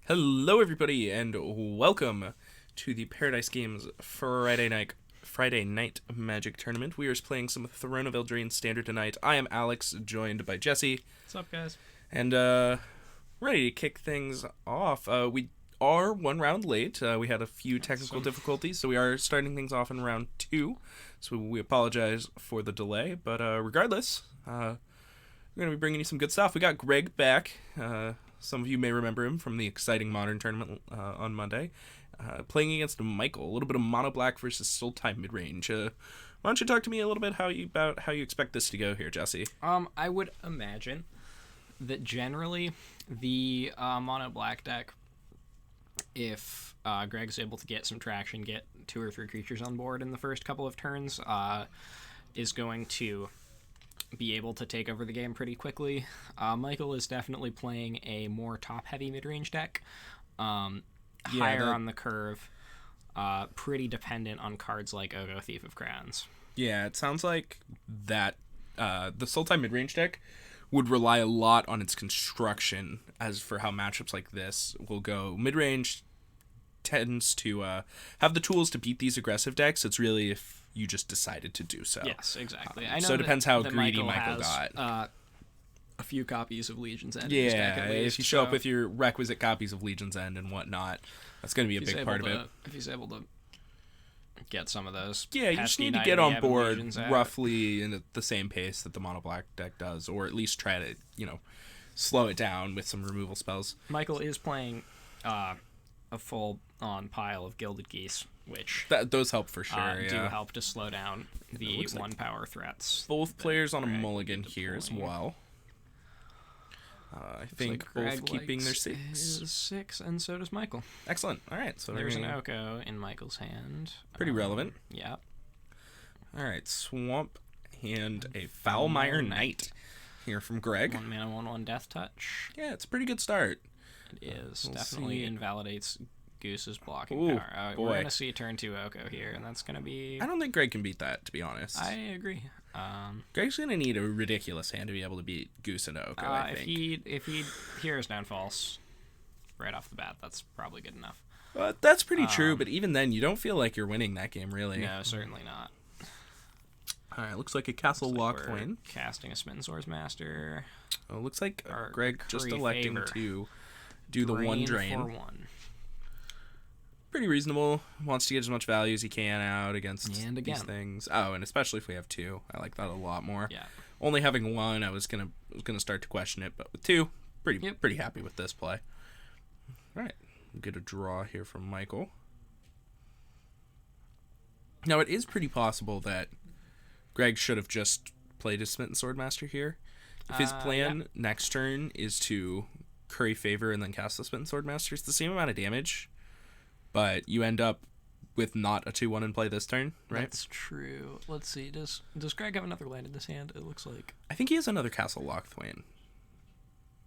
Hello, everybody, and welcome to the Paradise Games Friday night Magic Tournament. We are playing some Throne of Eldraine Standard tonight. I am Alex, joined by Jesse, What's up, guys? and ready to kick things off. We are one round late. We had a few technical difficulties, so we are starting things off in round 2. So we apologize for the delay, but regardless, we're going to be bringing you some good stuff. We got Greg back. Some of you may remember him from the exciting Modern tournament on Monday, playing against Michael. A little bit of mono black versus Sultai midrange. Why don't you talk to me a little bit about how you expect this to go here, Jesse? I would imagine that generally the mono black deck, if Greg's able to get some traction, get 2 or 3 creatures on board in the first couple of turns, is going to be able to take over the game pretty quickly. Michael is definitely playing a more top-heavy mid-range deck, higher on the curve, pretty dependent on cards like Ogo, Thief of Crowns. Yeah, it sounds like that the Sultai midrange deck would rely a lot on its construction as for how matchups like this will go. Midrange tends to have the tools to beat these aggressive decks. It's really if you just decided to do so. Yes, exactly. I know so it depends how greedy Michael got. A few copies of Legion's End. Yeah, in his deck at least, if you show up with your requisite copies of Legion's End and whatnot, that's going to be a big part of it. If he's able to get some of those. Yeah, you just need to get on board roughly in the same pace that the mono black deck does, or at least try to, slow it down with some removal spells. Michael is playing a full-on pile of Gilded Geese, which those help for sure. do help to slow down the one-power threats. Both players on a mulligan here as well. I think both keeping their 6, and so does Michael. Excellent. All right, so there's an Oko in Michael's hand. Pretty relevant. Yeah. All right, Swamp and a Foulmire Knight here from Greg. 1 mana, 1/1 Death Touch. Yeah, it's a pretty good start. It is. Definitely invalidates Goose's blocking power. We're going to see turn 2 Oko here, and that's going to be... I don't think Greg can beat that, to be honest. I agree. Greg's going to need a ridiculous hand to be able to beat Goose and Oko, I think. If he hears Downfalls right off the bat, that's probably good enough. That's pretty true, but even then, you don't feel like you're winning that game, really. No, certainly not. All right, looks like a Castle Lockthwain. Casting a Smitten Swords Master. Oh, looks like Greg just electing to do the one drain. For 1. Pretty reasonable. Wants to get as much value as he can out against these things. Oh, and especially if we have 2, I like that a lot more. Yeah. Only having 1, I was gonna start to question it, but with 2, pretty happy with this play. All right, we'll get a draw here from Michael. Now it is pretty possible that Greg should have just played his Smitten Swordmaster here. If his plan next turn is to curry favor and then cast the Smitten Swordmaster, it's the same amount of damage. But you end up with not a 2/1 in play this turn, right? That's true. Let's see. Does Greg have another land in this hand? It looks like... I think he has another Castle Lockthwain.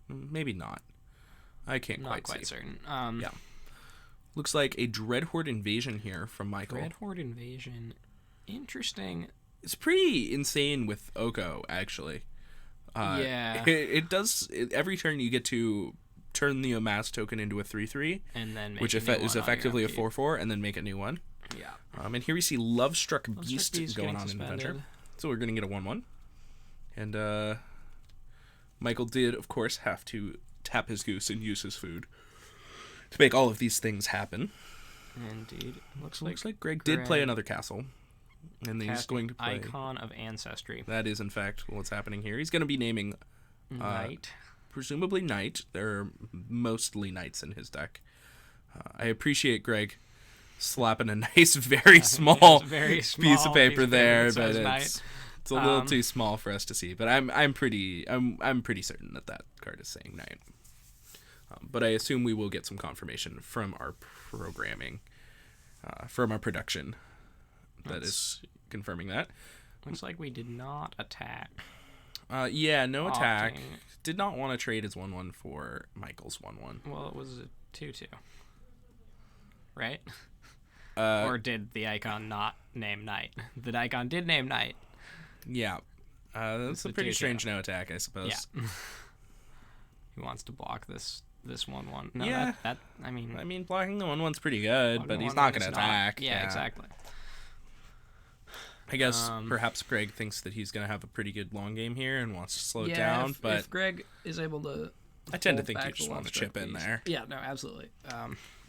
Maybe not. I can't not quite see. certain. Yeah. Looks like a Dreadhorde Invasion here from Michael. Dreadhorde Invasion. Interesting. It's pretty insane with Oko, actually. Yeah. It does... every turn you get to turn the Amass token into a 3/3, and then make which is effectively a 4/4, and then make a new one. Yeah. And here we see Lovestruck Beast going on in Adventure. So we're going to get a 1/1. And Michael did, of course, have to tap his Goose and use his food to make all of these things happen. Indeed. Looks like Greg did play another castle. And he's going to play Icon of Ancestry. That is, in fact, what's happening here. He's going to be naming... Knight. Presumably Knight. There are mostly Knights in his deck. I appreciate Greg slapping a nice, very small piece of paper there, but it's a little too small for us to see. But I'm pretty certain that card is saying Knight. But I assume we will get some confirmation from our programming, from our production, that is confirming that. Looks like we did not attack. No attack. Did not want to trade his 1/1 for Michael's 1/1. Well, it was a 2/2. Right? Or did the icon not name Knight? The icon did name Knight. Yeah. That's a pretty strange no attack, I suppose. Yeah. He wants to block this this 1/1. No, Yeah. I mean, blocking the 1/1's pretty good, but he's not going to attack. Yeah, exactly. I guess perhaps Greg thinks that he's going to have a pretty good long game here and wants to slow it down. But if Greg is able to, I tend to think you just want to chip in there. Yeah, no, absolutely.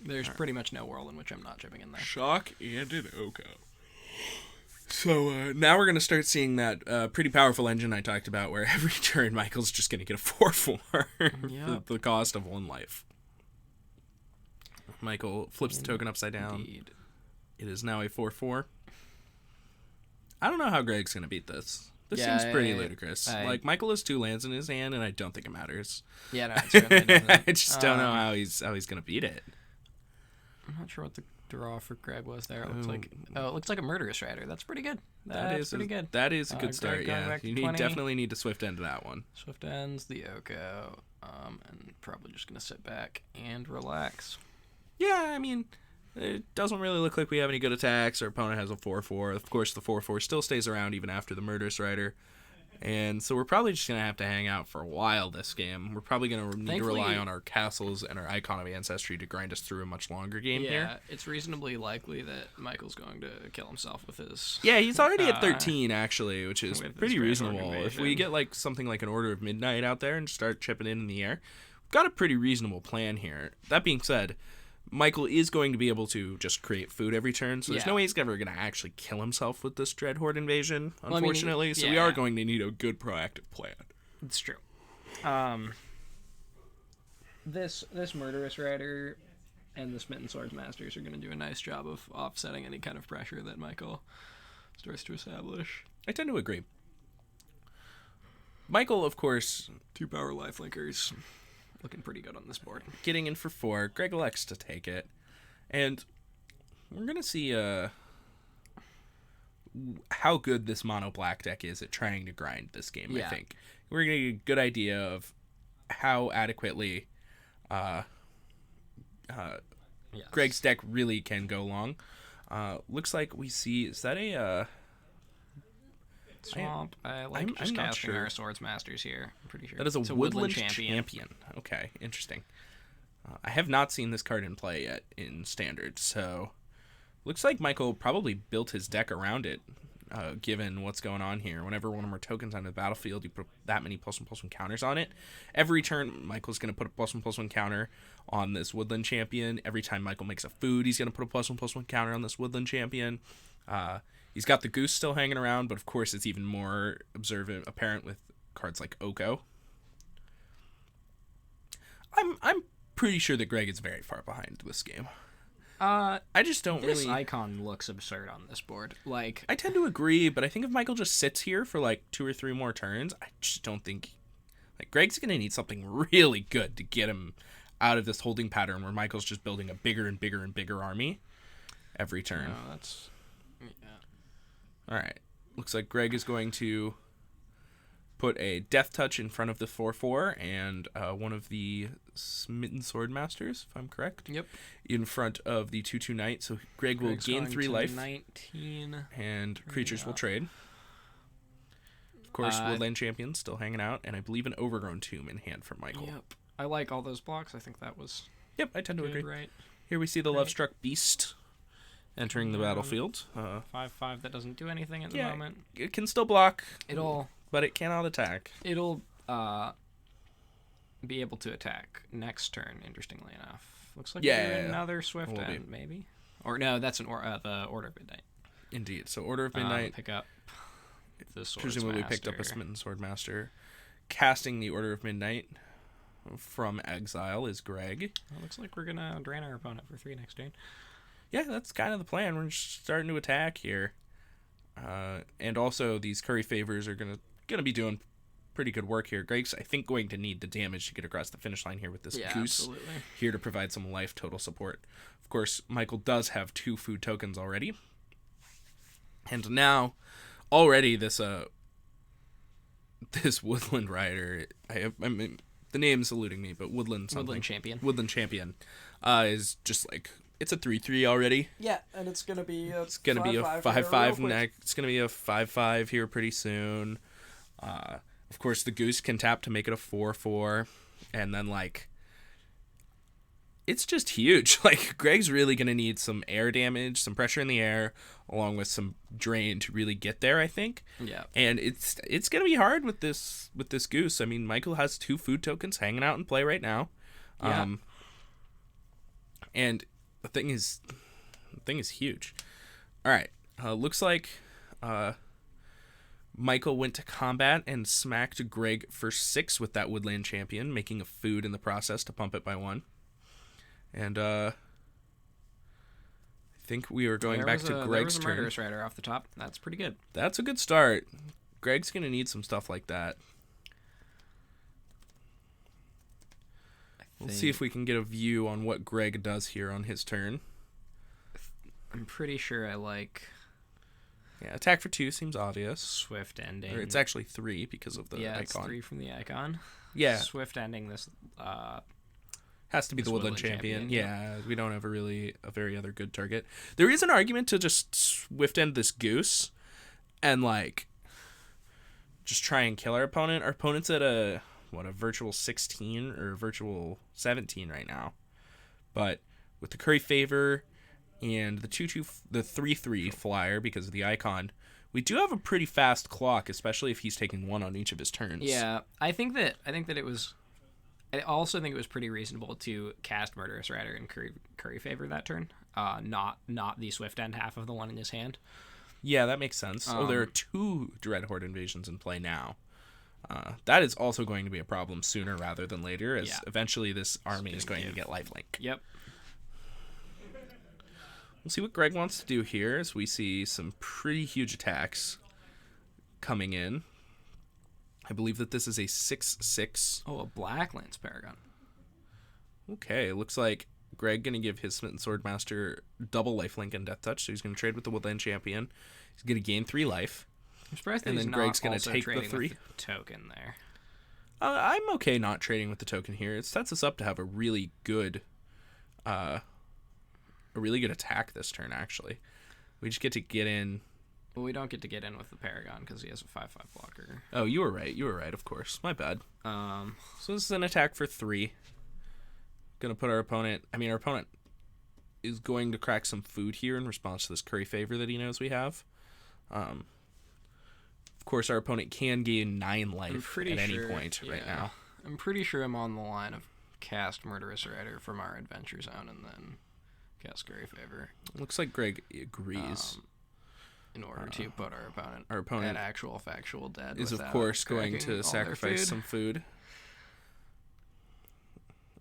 There's pretty much no world in which I'm not chipping in there. Shock and an Oko. So now we're going to start seeing that pretty powerful engine I talked about, where every turn Michael's just going to get a 4/4 for the cost of 1 life. Michael flips the token upside down. Indeed. It is now a 4/4. I don't know how Greg's going to beat this. This seems pretty ludicrous. Like, Michael has 2 lands in his hand, and I don't think it matters. Yeah, no, it certainly doesn't. I just don't know how he's going to beat it. I'm not sure what the draw for Greg was there. It looks like a Murderous Rider. That's pretty good. That's pretty good. That is a good start, yeah. You definitely need to Swift End that one. Swift Ends the Oko, and probably just going to sit back and relax. Yeah, I mean, it doesn't really look like we have any good attacks. Our opponent has a 4/4. Of course, the 4/4 still stays around even after the Murderous Rider. And so we're probably just going to have to hang out for a while this game. We're probably going to need to rely on our castles and our Icon of Ancestry to grind us through a much longer game here. Yeah, it's reasonably likely that Michael's going to kill himself with his... Yeah, he's already at 13, actually, which is pretty reasonable. If we get like something like an Order of Midnight out there and start chipping in the air, we've got a pretty reasonable plan here. That being said, Michael is going to be able to just create food every turn, so there's no way he's ever going to actually kill himself with this Dreadhorde invasion, unfortunately. So we are going to need a good proactive plan. It's true. This Murderous Rider and the Smitten Swords Masters are going to do a nice job of offsetting any kind of pressure that Michael starts to establish. I tend to agree. Michael, of course... 2 power lifelinkers. Looking pretty good on this board. Getting in for 4. Greg elects to take it. And we're going to see how good this mono black deck is at trying to grind this game, I think. We're going to get a good idea of how adequately Greg's deck really can go long. Looks like we see... Is that a... Swamp. I'm just casting our Swords Masters here. I'm pretty sure. That is a Woodland Champion. Okay, interesting. I have not seen this card in play yet in Standard, so looks like Michael probably built his deck around it, given what's going on here. Whenever one of our tokens on the battlefield, you put that many +1/+1 counters on it. Every turn, Michael's going to put a +1/+1 counter on this Woodland Champion. Every time Michael makes a food, he's going to put a +1/+1 counter on this Woodland Champion. He's got the Goose still hanging around, but of course it's even more apparent with cards like Oko. I'm pretty sure that Greg is very far behind this game. I just don't this icon looks absurd on this board. Like, I tend to agree, but I think if Michael just sits here for like 2 or 3 more turns, I just don't think... Like, Greg's going to need something really good to get him out of this holding pattern where Michael's just building a bigger and bigger and bigger army every turn. No, that's... All right. Looks like Greg is going to put a Death Touch in front of the 4/4 and one of the Smitten Sword Masters, if I'm correct. Yep. In front of the 2/2 Knight. So Greg's will gain 3 life. 19. And creatures will trade. Of course, Woodland Champion still hanging out, and I believe an Overgrown Tomb in hand for Michael. Yep. I like all those blocks. I think that was... Yep, I tend to agree. Right. Here we see the Lovestruck Beast entering the battlefield. 5/5 that doesn't do anything at the moment. It can still block. It'll... But it cannot attack. It'll be able to attack next turn, interestingly enough. Looks like another Swift End, maybe? Or no, that's the Order of Midnight. Indeed. So Order of Midnight. Pick up the Swords presumably Master. picked up a Smitten Sword Master. Casting the Order of Midnight from exile is Greg. Well, looks like we're going to drain our opponent for 3 next turn. Yeah, that's kind of the plan. We're just starting to attack here. And also, these Curry Favors are gonna be doing pretty good work here. Greg's, I think, going to need the damage to get across the finish line here with this Goose. Absolutely. Here to provide some life total support. Of course, Michael does have 2 food tokens already. And now, already this Woodland Rider, I mean, the name's eluding me, but Woodland Champion is just like... It's a 3/3 already. Yeah, and it's gonna be a 5/5 next. It's gonna be a 5/5 here pretty soon. Of course, the Goose can tap to make it a 4/4, and then like it's just huge. Like, Greg's really going to need some air damage, some pressure in the air, along with some drain to really get there, I think. Yeah. And it's going to be hard with this goose. I mean, Michael has 2 food tokens hanging out in play right now. Yeah. And the thing is huge. All right. Looks like Michael went to combat and smacked Greg for 6 with that Woodland Champion, making a food in the process to pump it by 1. And I think we are going back to Greg's turn. There was a Murderous Rider off the top. That's pretty good. That's a good start. Greg's going to need some stuff like that. We'll see if we can get a view on what Greg does here on his turn. I'm pretty sure I like... Yeah, attack for 2 seems obvious. Swift ending. Or it's actually 3 because of the icon. Yeah, it's 3 from the icon. Yeah. Swift ending this... Has to be the Woodland Champion. Yeah, we don't have a very other good target. There is an argument to just swift end this goose and, like, just try and kill our opponent. Our opponent's at a virtual 16 or a virtual 17 right now. But with the Curry Favor and the 3/3 flyer because of the icon, we do have a pretty fast clock, especially if he's taking 1 on each of his turns. Yeah, I think that it was... I also think it was pretty reasonable to cast Murderous Rider and Curry Favor that turn, not the Swift End half of the one in his hand. Yeah, that makes sense. There are 2 Dread Horde invasions in play now. That is also going to be a problem sooner rather than later, as eventually this army is going to get lifelink. Yep. We'll see what Greg wants to do here, as we see some pretty huge attacks coming in. I believe that this is a 6/6. Oh, a Black Lance Paragon. Okay, it looks like Greg going to give his Smitten Swordmaster double lifelink and Death Touch, so he's going to trade with the Woodland Champion. He's going to gain 3 life. I'm surprised that and he's then not Greg's going to also take the trading 3 with the token there. I'm okay not trading with the token here. It sets us up to have a really good attack this turn, actually. We just get in. Well, we don't get to get in with the Paragon because he has a 5/5 blocker. Oh, you were right, of course. My bad. So this is an attack for 3. Gonna put our opponent... our opponent is going to crack some food here in response to this Curry Favor that he knows we have. Of course, our opponent can gain 9 life at any point right now. I'm pretty sure I'm on the line of cast Murderous Rider from our Adventure Zone and then cast Curry Favor. Looks like Greg agrees. In order to put our opponent at actual factual dead is of course going to sacrifice some food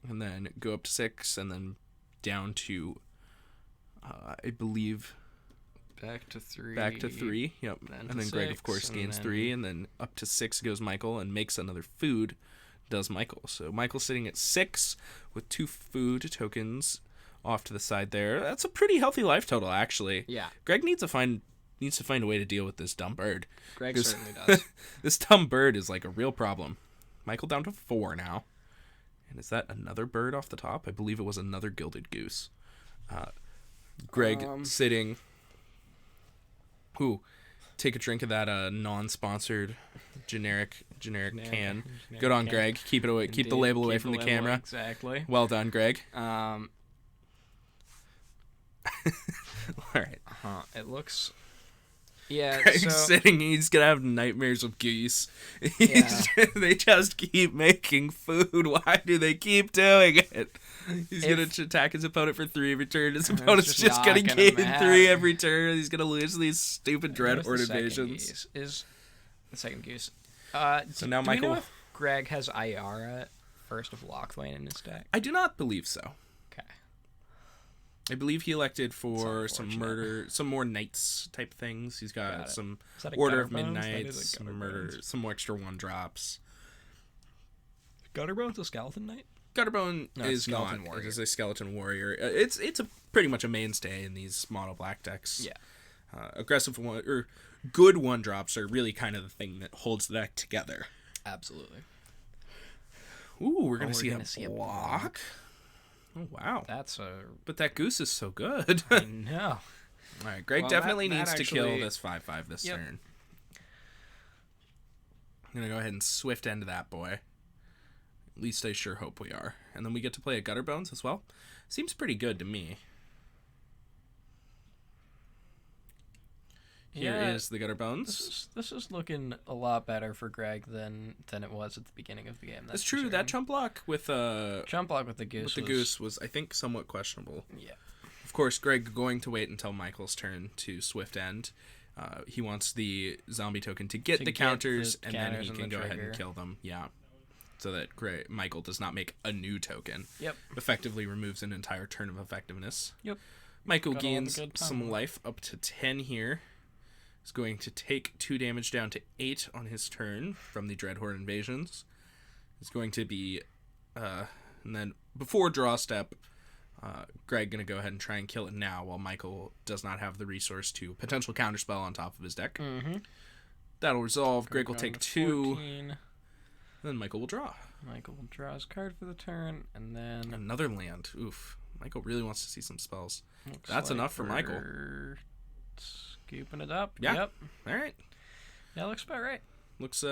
and then go up to 6 and then down to I believe back to 3. Yep. And then Greg of course gains 3 and then up to 6 goes Michael and makes another food, does Michael. So Michael's sitting at 6 with 2 food tokens off to the side there. That's a pretty healthy life total, actually. Yeah. Greg needs to find a way to deal with this dumb bird. Greg certainly does. This dumb bird is like a real problem. Michael down to 4 now. And is that another bird off the top? I believe it was another Gilded Goose. Greg sitting. Ooh, take a drink of that non-sponsored generic can. Good on Greg. Keep it away. Indeed. Keep the label away from the camera. Exactly. Well done, Greg. All right. It looks... Yeah, Greg's sitting, he's gonna have nightmares of geese. They just keep making food. Why do they keep doing it? He's gonna attack his opponent for 3 every turn. His opponent's just gonna gain 3 every turn. He's gonna lose these stupid Dread Horde invasions. Is the second goose. So now Michael... Do we know if Greg has Iara, First of Locthwain, in his deck? I do not believe so. Okay. I believe he elected for some more knights type things. He's got some Order of Midnight, some murder, some more extra 1-drops. Gutterbone's a skeleton knight? Gutterbone is not. Warrior. It is a skeleton warrior. It's pretty much a mainstay in these mono black decks. Yeah. Aggressive or good 1-drops are really kind of the thing that holds the deck together. Absolutely. Ooh, we're gonna see a block. Oh, wow. But that goose is so good. I know. All right, Greg definitely needs to kill this 5/5 this turn. I'm going to go ahead and swift end that boy. At least I sure hope we are. And then we get to play a Gutter Bones as well. Seems pretty good to me. Here is the Gutter Bones. This is looking a lot better for Greg than it was at the beginning of the game. That's true. That jump block with the goose was, I think, somewhat questionable. Yeah. Of course, Greg going to wait until Michael's turn to Swift End. He wants the zombie token to get the counters, and then he can go ahead and kill them. Yeah. So that Michael does not make a new token. Yep. Effectively removes an entire turn of effectiveness. Yep. Michael gains some life up to 10 here. Is going to take 2 damage down to 8 on his turn from the Dreadhorde invasions. It's going to be, and then before draw step, Greg going to go ahead and try and kill it now while Michael does not have the resource to potential counterspell on top of his deck. Mm-hmm. That'll resolve. Greg will take 2. Then Michael will draw. Michael will draw his card for the turn, and then another land. Oof. Michael really wants to see some spells. That's enough for Michael. Scooping it up. Yeah. Yep. All right. Yeah, looks about right. Looks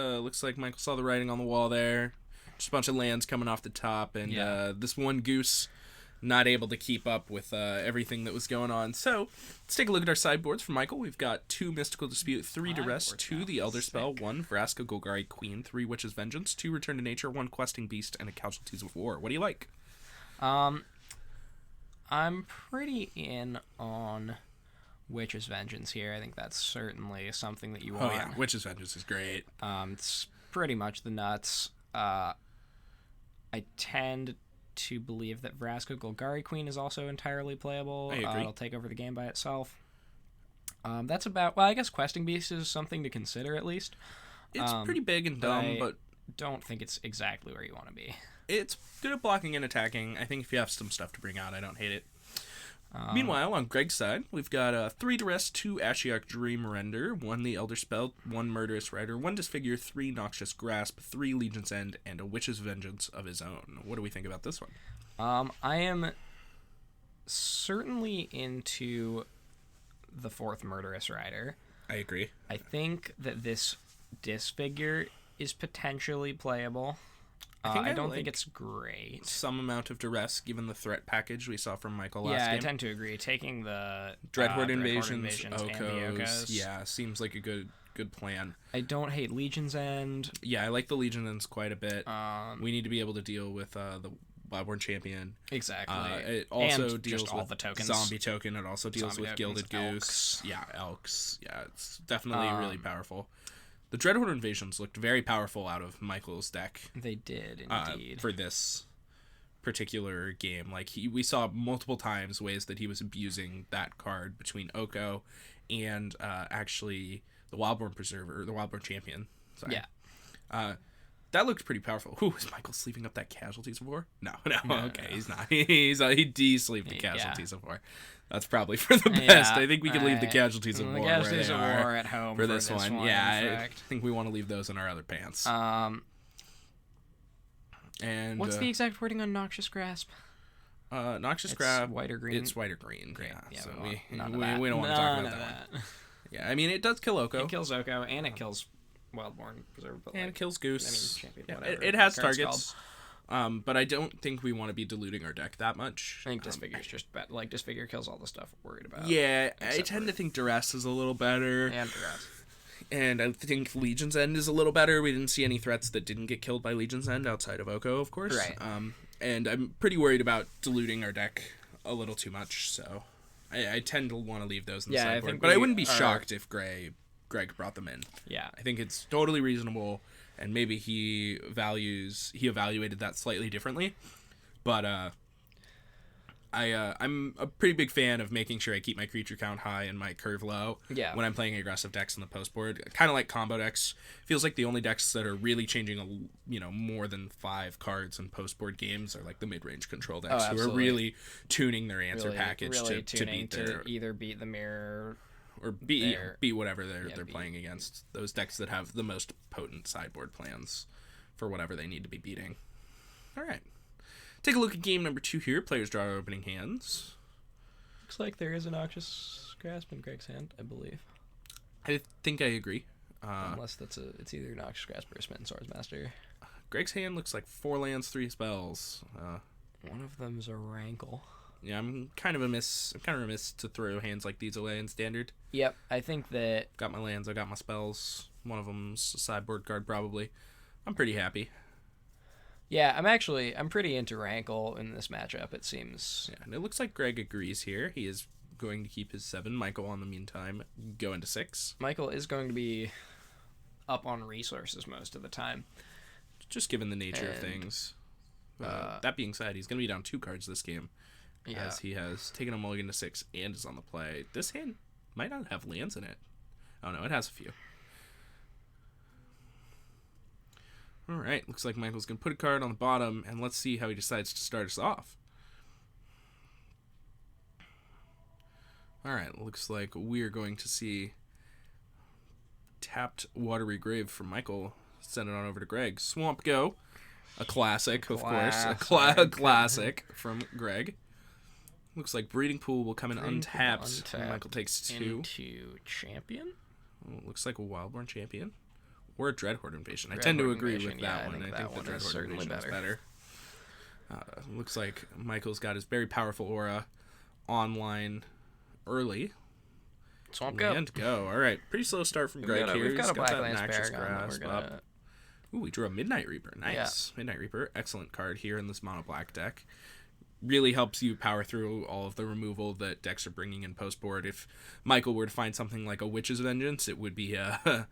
like Michael saw the writing on the wall there. Just a bunch of lands coming off the top, and this one goose not able to keep up with everything that was going on. So let's take a look at our sideboards for Michael. We've got 2 Mystical Dispute, 3 Duress, 2 the Elder Spell, 1 Vraska Golgari Queen, 3 Witch's Vengeance, 2 Return to Nature, 1 Questing Beast, and a Casualties of War. What do you like? I'm pretty in on Witch's Vengeance here. I think that's certainly something that you want. Oh yeah, Witch's Vengeance is great. It's pretty much the nuts. I tend to believe that Vraska Golgari Queen is also entirely playable. I agree. It'll take over the game by itself. That's about... Well, I guess Questing Beast is something to consider, at least. It's pretty big and dumb, but don't think it's exactly where you want to be. It's good at blocking and attacking. I think if you have some stuff to bring out, I don't hate it. Meanwhile, on Greg's side, we've got 3 Duress, 2 Ashiok Dream Render, 1 the Elder Spell, 1 Murderous Rider, 1 Disfigure, 3 Noxious Grasp, 3 Legion's End, and a Witch's Vengeance of his own. What do we think about this one? I am certainly into the 4th Murderous Rider. I agree. I think that this Disfigure is potentially playable. I don't think it's great. Some amount of duress, given the threat package we saw from Michael last game. Yeah, I tend to agree. Taking the Dreadhorde invasions, Okos, yeah, seems like a good plan. I don't hate Legion's End. Yeah, I like the Legion Ends quite a bit. We need to be able to deal with the Wildborn Champion. Exactly. It also and deals all with the tokens. Zombie Token. It also deals with Gilded Goose. Elks. Yeah, Elks. Yeah, it's definitely really powerful. The Dreadhorde invasions looked very powerful out of Michael's deck. They did, indeed. For this particular game. Like, we saw multiple times ways that he was abusing that card between Oko and actually the Wildborn Preserver, or the Wildborn Champion. Sorry. Yeah. That looked pretty powerful. Ooh, is Michael sleeving up that Casualties of War? No, okay, he's not. He de-sleeved the Casualties of War. That's probably for the best. I think we can leave the Casualties of War where they are at home for this one. Yeah, I think we want to leave those in our other pants. And what's the exact wording on Noxious Grasp? Noxious Grasp. White or green? It's white or green. Great. Yeah, so we don't want to talk about that one. Yeah, I mean, it does kill Oko. It kills Oko, and it kills Wildborn Preserver. And it kills Goose. I mean, champion, yeah, whatever. it has targets. But I don't think we want to be diluting our deck that much. I think Disfigure's just like Disfigure kills all the stuff we're worried about. Yeah, I tend to think Duress is a little better. And Duress. And I think Legion's End is a little better. We didn't see any threats that didn't get killed by Legion's End outside of Oko, of course. Right. And I'm pretty worried about diluting our deck a little too much, so I tend to want to leave those in the sideboard. But I wouldn't be shocked if Greg brought them in. Yeah. I think it's totally reasonable, and maybe he evaluated that slightly differently. But I'm a pretty big fan of making sure I keep my creature count high and my curve low when I'm playing aggressive decks in the post board. Kind of like combo decks. Feels like the only decks that are really changing more than 5 cards in post board games are like the mid range control decks who are really tuning their answer package to beat their either beat the mirror or beat whatever they're playing against. Those decks that have the most potent sideboard plans for whatever they need to be beating. All right. Take a look at game number 2 here. Players draw our opening hands. Looks like there is a Noxious Grasp in Greg's hand, I believe. I think I agree. Unless it's either Noxious Grasp or a Smitten Swordsmaster. Greg's hand looks like 4 lands, 3 spells. One of them's a Rankle. Yeah, I'm kind of remiss to throw hands like these away in Standard. Yep, I think that... Got my lands, I got my spells. One of them's a sideboard card, probably. I'm pretty happy. Yeah, I'm pretty into Rankle in this matchup, it seems. Yeah, and it looks like Greg agrees here. He is going to keep his 7. Michael, on the meantime, go into 6. Michael is going to be up on resources most of the time. Just given the nature of things. That being said, he's going to be down 2 cards this game. Yeah. As he has taken a mulligan to 6 and is on the play. This hand might not have lands in it. Oh no, it has a few. Alright, looks like Michael's going to put a card on the bottom, and let's see how he decides to start us off. Alright, looks like we're going to see tapped Watery Grave from Michael. Send it on over to Greg. Swamp Go. A classic, of course. A classic from Greg. Looks like Breeding Pool will come in untapped. Michael takes 2. Into Champion? Looks like a Wildborn Champion. Or a Dreadhorde Invasion. I tend to agree with that one. I think the Dreadhorde Invasion is better. Looks like Michael's got his very powerful aura online early. Swamp Go. And go. All right. Pretty slow start from Greg here. We've got a He's got Blacklands that Noxious Paragon. Grasp up. Ooh, we drew a Midnight Reaper. Nice. Yeah. Midnight Reaper. Excellent card here in this mono black deck. Really helps you power through all of the removal that decks are bringing in post board. If Michael were to find something like a Witch's Vengeance, it would be it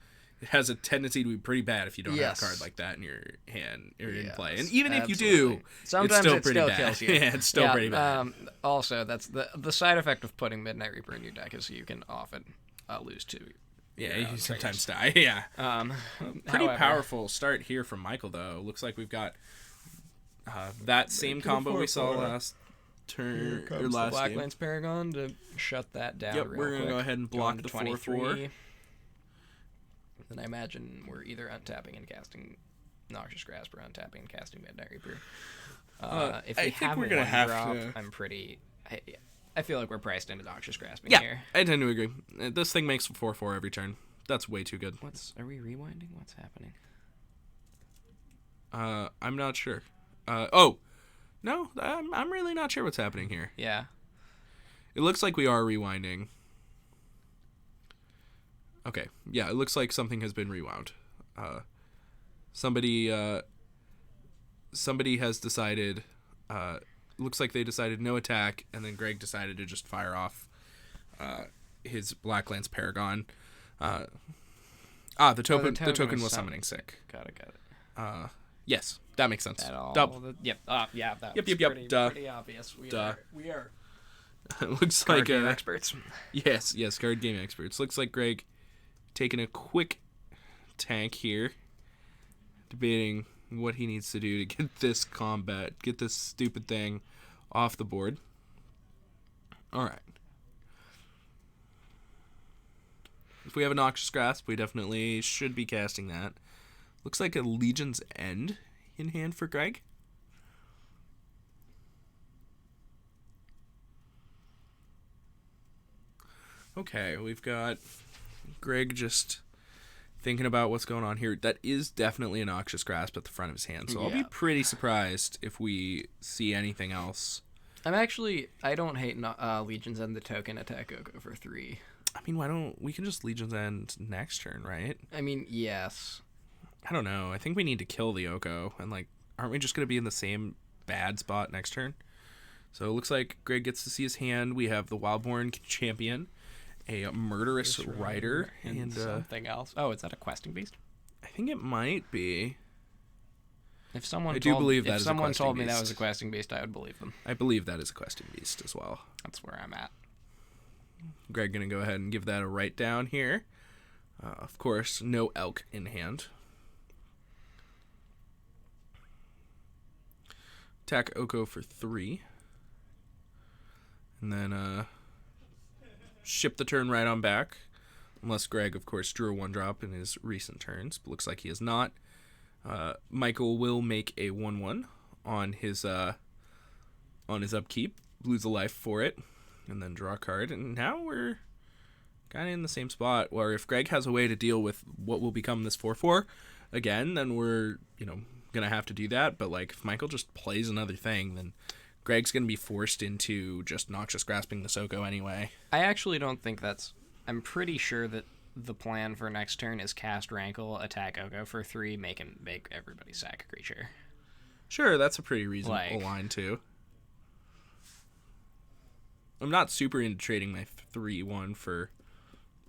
has a tendency to be pretty bad if you don't have a card like that in your hand or in play. And even if you do, sometimes it's still pretty bad. Kills you. Yeah, it's still pretty bad. Also, that's the side effect of putting Midnight Reaper in your deck is you can often lose to. Yeah, you sometimes die. Yeah. Pretty powerful start here from Michael, though. Looks like we've got that same combo we saw last turn or last game. Blacklands Paragon to shut that down. Yep, we're gonna go ahead and block the 4/4. Then I imagine we're either untapping and casting Noxious Grasp or untapping and casting Midnight Reaper. If we have we're gonna have drop, to... I'm pretty. I feel like we're priced into Noxious Grasping here. I tend to agree. This thing makes 4/4 every turn. That's way too good. Are we rewinding? What's happening? I'm not sure. No, I'm really not sure what's happening here. Yeah. It looks like we are rewinding. Okay, yeah, it looks like something has been rewound. Somebody has decided, looks like they decided no attack, and then Greg decided to just fire off his Blacklands Paragon. The token was summoning sick. Got it. Yes, that makes sense. Yep. Yeah, that was pretty obvious. We are looks card like game experts. Yes, card game experts. Looks like Greg taking a quick tank here, debating what he needs to do to get this stupid thing off the board. All right. If we have a Noxious Grasp, we definitely should be casting that. Looks like a Legion's End in hand for Greg. Okay, we've got Greg just thinking about what's going on here. That is definitely a Noxious Grasp at the front of his hand, so I'll be pretty surprised if we see anything else. I don't hate Legion's End the token attack Oko for 3. I mean, we can just Legion's End next turn, right? I mean, yes. I don't know. I think we need to kill the Oko, and aren't we just going to be in the same bad spot next turn? So it looks like Greg gets to see his hand. We have the Wildborn Champion, a Murderous Rider, and something else. Oh, is that a Questing Beast? I think it might be. If someone told me that was a Questing Beast, I would believe them. I believe that is a Questing Beast as well. That's where I'm at. Greg going to go ahead and give that a write down here. Of course, no Elk in hand. Attack Oko for 3. And then ship the turn right on back. Unless Greg, of course, drew a 1-drop in his recent turns. But looks like he has not. Michael will make a 1/1 on his upkeep. Lose a life for it. And then draw a card. And now we're kind of in the same spot where if Greg has a way to deal with what will become this 4/4 again, then we're, going to have to do that. But, like, if Michael just plays another thing, then Greg's going to be forced into just Noxious Grasping the Soko anyway. I actually don't think that's... I'm pretty sure that the plan for next turn is cast Rankle, attack Oko for 3, make everybody sack a creature. Sure, that's a pretty reasonable line, too. I'm not super into trading my 3-1 for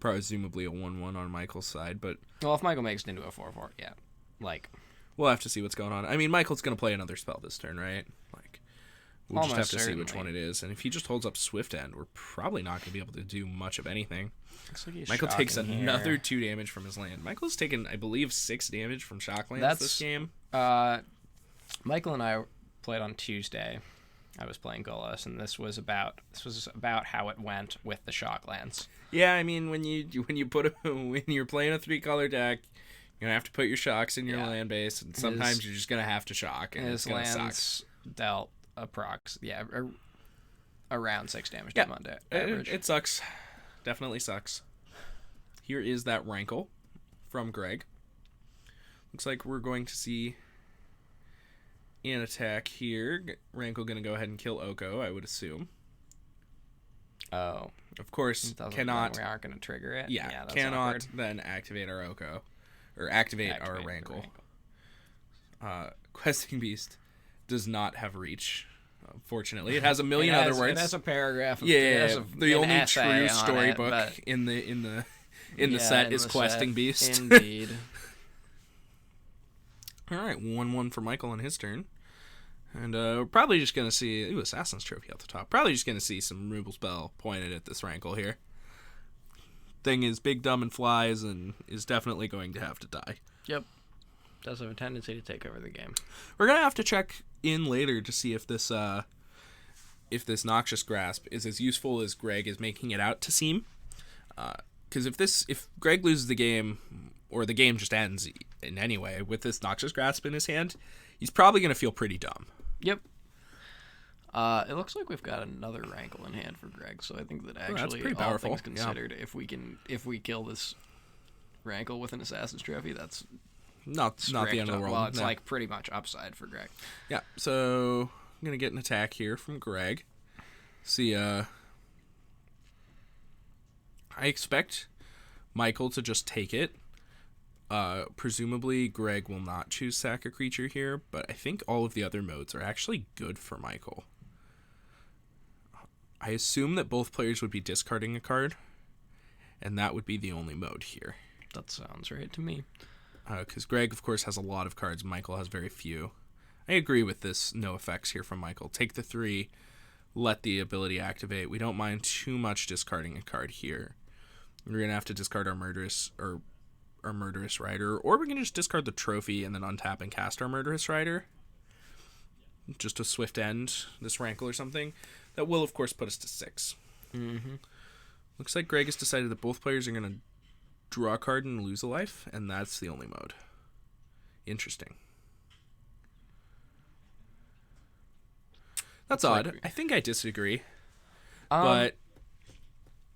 presumably a 1-1 on Michael's side, but... Well, if Michael makes it into a 4-4, yeah. Like... We'll have to see what's going on. I mean, Michael's going to play another spell this turn, right? Like, we'll just have to see which one it is. And if he just holds up Swift End, we're probably not going to be able to do much of anything. Like Michael takes another 2 damage from his land. Michael's taken, I believe, 6 damage from Shocklands this game. Michael and I played on Tuesday. I was playing Golos, and this was about how it went with the Shocklands. Yeah, I mean, when you're playing a 3-color deck, you're gonna have to put your shocks in your land base, and sometimes you're just gonna have to shock, and it's gonna suck. Dealt around 6 damage to Monday. It sucks, definitely sucks. Here is that Rankle from Greg. Looks like we're going to see an attack here. Rankle gonna go ahead and kill Oko, I would assume. Oh, of course, cannot. We aren't gonna trigger it. Yeah, that's cannot awkward. Then activate our Oko. Or activate our Rankle. Questing Beast does not have reach. Fortunately, it has a million other words. It has a paragraph. The only true storybook in the set is Questing Beast. Indeed. All right, 1-1 for Michael on his turn, and we're probably just gonna see Assassin's Trophy at the top. Probably just gonna see some Ruble Spell pointed at this Rankle here. Thing is big, dumb, and flies, and is definitely going to have to die. Yep. Does have a tendency to take over the game. We're going to have to check in later to see if this Noxious Grasp is as useful as Greg is making it out to seem. Because if Greg loses the game, or the game just ends in any way, with this Noxious Grasp in his hand, he's probably going to feel pretty dumb. Yep. It looks like we've got another Rankle in hand for Greg, so I think that actually, pretty all powerful. things considered, if we kill this Rankle with an Assassin's Trophy, that's not the end of the world. Well, it's like pretty much upside for Greg. Yeah, so I'm gonna get an attack here from Greg. See, I expect Michael to just take it. Presumably Greg will not choose sack a creature here, but I think all of the other modes are actually good for Michael. I assume that both players would be discarding a card, and that would be the only mode here. That sounds right to me. Because Greg, of course, has a lot of cards. Michael has very few. I agree with this no effects here from Michael. Take the 3, let the ability activate. We don't mind too much discarding a card here. We're going to have to discard our Murderous Rider, or we can just discard the trophy and then untap and cast our Murderous Rider. Just a Swift End, this Rankle or something. That will, of course, put us to 6. Mm-hmm. Looks like Greg has decided that both players are going to draw a card and lose a life, and that's the only mode. Interesting. That's odd. I think I disagree. But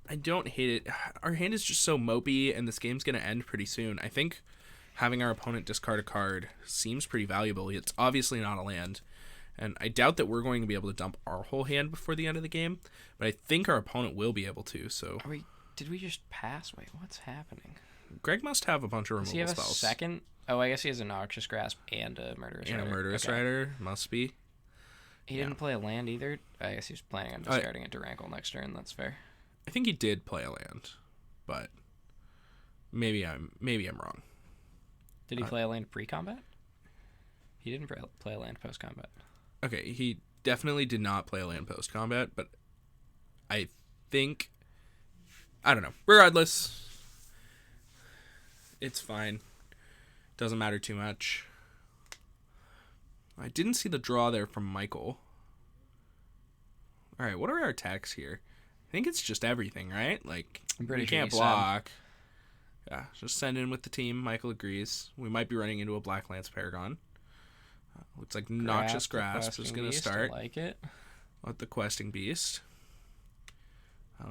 I don't hate it. Our hand is just so mopey, and this game's going to end pretty soon. I think having our opponent discard a card seems pretty valuable. It's obviously not a land, and I doubt that we're going to be able to dump our whole hand before the end of the game, but I think our opponent will be able to, so... Did we just pass? Wait, what's happening? Greg must have a bunch of removal spells. Does he have a second? Oh, I guess he has a Noxious Grasp and a Murderous Rider. And a Murderous Rider, must be. He didn't play a land either? I guess he was planning on discarding it to Rankle next turn, that's fair. I think he did play a land, but maybe I'm wrong. Did he play a land pre-combat? He didn't play a land post-combat. Okay, he definitely did not play a land post-combat, but I think... I don't know. Regardless, it's fine. Doesn't matter too much. I didn't see the draw there from Michael. Alright, what are our attacks here? I think it's just everything, right? Like, we can't block. Yeah, just send in with the team. Michael agrees. We might be running into a Black Lance Paragon. Looks like Noxious Grasp is going to start. I like it. With the Questing Beast.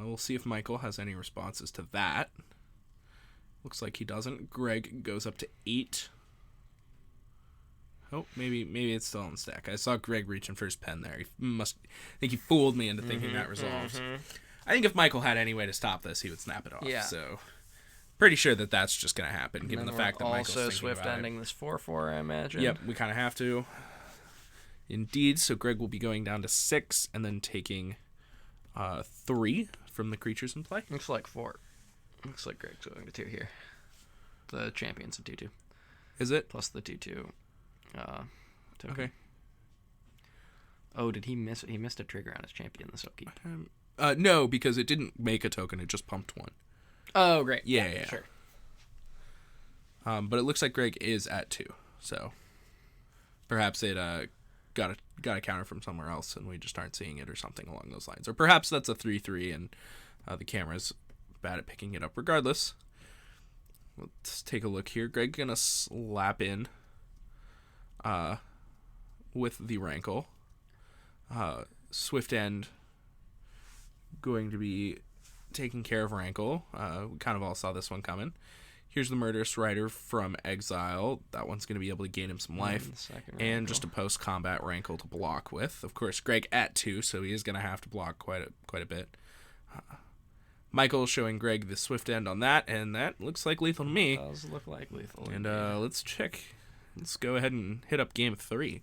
We'll see if Michael has any responses to that. Looks like he doesn't. Greg goes up to 8. Oh, maybe it's still on the stack. I saw Greg reaching for his pen there. I think he fooled me into thinking that resolves. I think if Michael had any way to stop this, he would snap it off. Yeah. So, pretty sure that's just going to happen, given the fact that Michael's also thinking swift about ending this 4/4, I imagine. Yep, we kind of have to. Indeed, so Greg will be going down to 6 and then taking 3 from the creatures in play. Looks like 4. Looks like Greg's going to 2 here. The champion's a 2/2. Is it? Plus the 2/2 token. Okay. Oh, did he miss? He missed a trigger on his champion, the Soaky. No, because it didn't make a token, it just pumped 1. Oh, great. Yeah. Sure. But it looks like Greg is at 2, so perhaps it got a counter from somewhere else and we just aren't seeing it or something along those lines. Or perhaps that's a 3/3 and the camera's bad at picking it up. Regardless, let's take a look here. Greg gonna slap in with the Rankle. Swift End going to be taking care of Rankle. We kind of all saw this one coming. Here's the Murderous Rider from Exile. That one's going to be able to gain him some life. And just a post-combat Rankle to block with. Of course, Greg at 2, so he is going to have to block quite a bit. Michael showing Greg the Swift End on that, and that looks like lethal to me. It does look like lethal. And let's check. Let's go ahead and hit up game 3.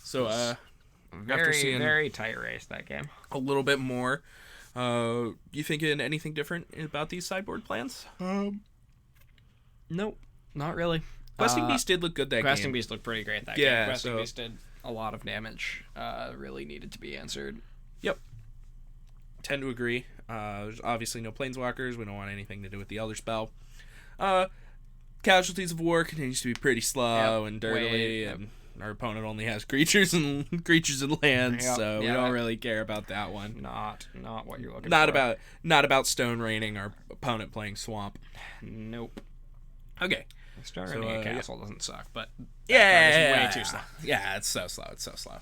So, after seeing very tight race, that game. a little bit more, you thinking anything different about these sideboard plans? Nope, not really. Questing Beast did look good that game. Questing Beast looked pretty great that Yeah, game. Questing so- Beast did a lot of damage. Really needed to be answered. Yep. Tend to agree. There's obviously no planeswalkers. We don't want anything to do with the Elder Spell. Casualties of War continues to be pretty slow and dirty, and our opponent only has creatures and lands, so we don't really care about that one. Not what you're looking for. Not about Stone Raining our opponent playing Swamp. Nope. Okay. Stone Raining a castle doesn't suck, but Yeah, card is way too slow. Yeah, it's so slow.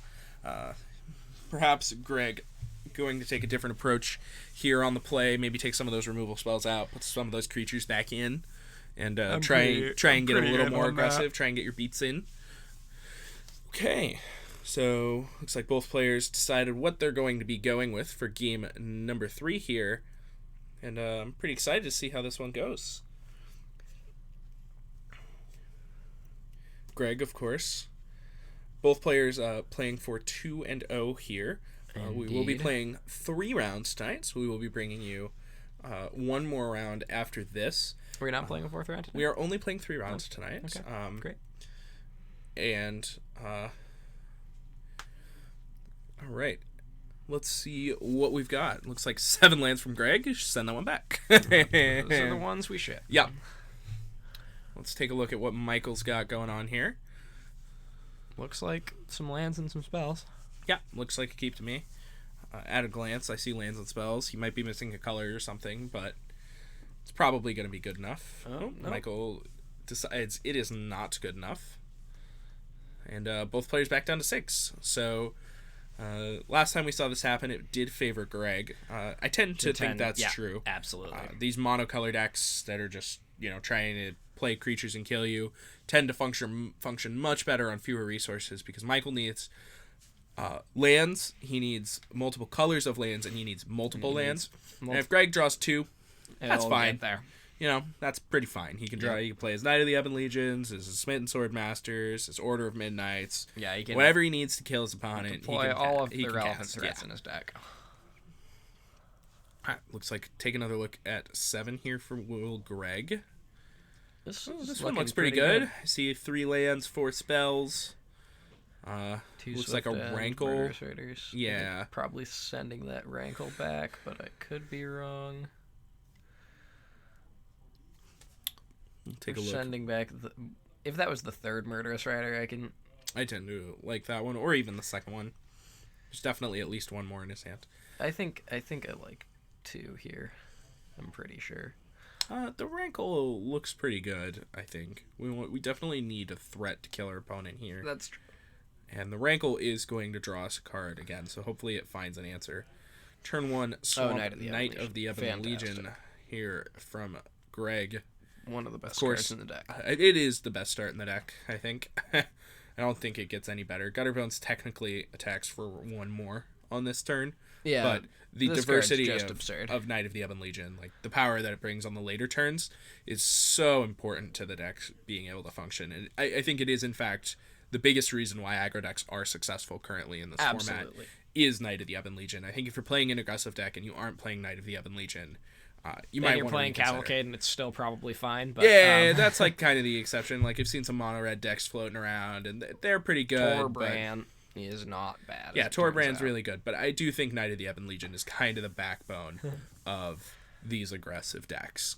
Perhaps Greg going to take a different approach here on the play. Maybe take some of those removal spells out, put some of those creatures back in, and try and get a little more aggressive. Try and get your beats in. Okay, so looks like both players decided what they're going to be going with for game number 3 here, and I'm pretty excited to see how this one goes. Greg, of course. Both players playing for 2-0 here. We will be playing 3 rounds tonight, so we will be bringing you one more round after this. We're not playing a 4th round tonight? We are only playing 3 rounds tonight. Okay, great. And, all right. Let's see what we've got. Looks like 7 lands from Greg. Send that one back. Those are the ones we ship. Yeah. Let's take a look at what Michael's got going on here. Looks like some lands and some spells. Yeah, looks like a keep to me. At a glance, I see lands and spells. He might be missing a color or something, but it's probably going to be good enough. No. Michael decides it is not good enough. And both players back down to 6. So last time we saw this happen, it did favor Greg. I tend to think that's true. Absolutely. These monocolor decks that are just, trying to play creatures and kill you tend to function much better on fewer resources because Michael needs lands, he needs multiple colors of lands, and he needs multiple lands. And if Greg draws 2, that's fine. Get there. That's pretty fine. He can draw. He can play his Knight of the Ebon Legions, his Smitten Sword Masters, his Order of Midnights. Yeah, he can whatever he needs to kill his opponent. Deploy all of the relevant cast. threats in his deck. Alright, looks like take another look at 7 here for Will Greg. This one looks pretty good. I see 3 lands, 4 spells. 2 looks like a Rankle. Raiders. Yeah. Probably sending that Rankle back, but I could be wrong. Take a look. Sending back if that was the 3rd Murderous Rider, I tend to like that one, or even the 2nd one. There's definitely at least one more in his hand. I think I like 2 here. I'm pretty sure. The Rankle looks pretty good, I think. We definitely need a threat to kill our opponent here. That's true. And the Rankle is going to draw us a card again, so hopefully it finds an answer. Turn 1, Swamp, Knight of the Ebon Legion here from Greg. One of the best cards in the deck. It is the best start in the deck, I think. I don't think it gets any better. Gutterbones technically attacks for 1 more on this turn. Yeah, but the this diversity card's just absurd. of Knight of the Ebon Legion, like the power that it brings on the later turns, is so important to the deck being able to function. And I think it is, in fact, the biggest reason why aggro decks are successful currently in this format is Knight of the Ebon Legion. I think if you're playing an aggressive deck and you aren't playing Knight of the Ebon Legion, you might want to you're playing Cavalcade and it's still probably fine. But, yeah, that's like kind of the exception. Like I've seen some mono red decks floating around and they're pretty good. Torbran is not bad. Yeah, Torbrand's really good, but I do think Knight of the Ebon Legion is kind of the backbone of these aggressive decks.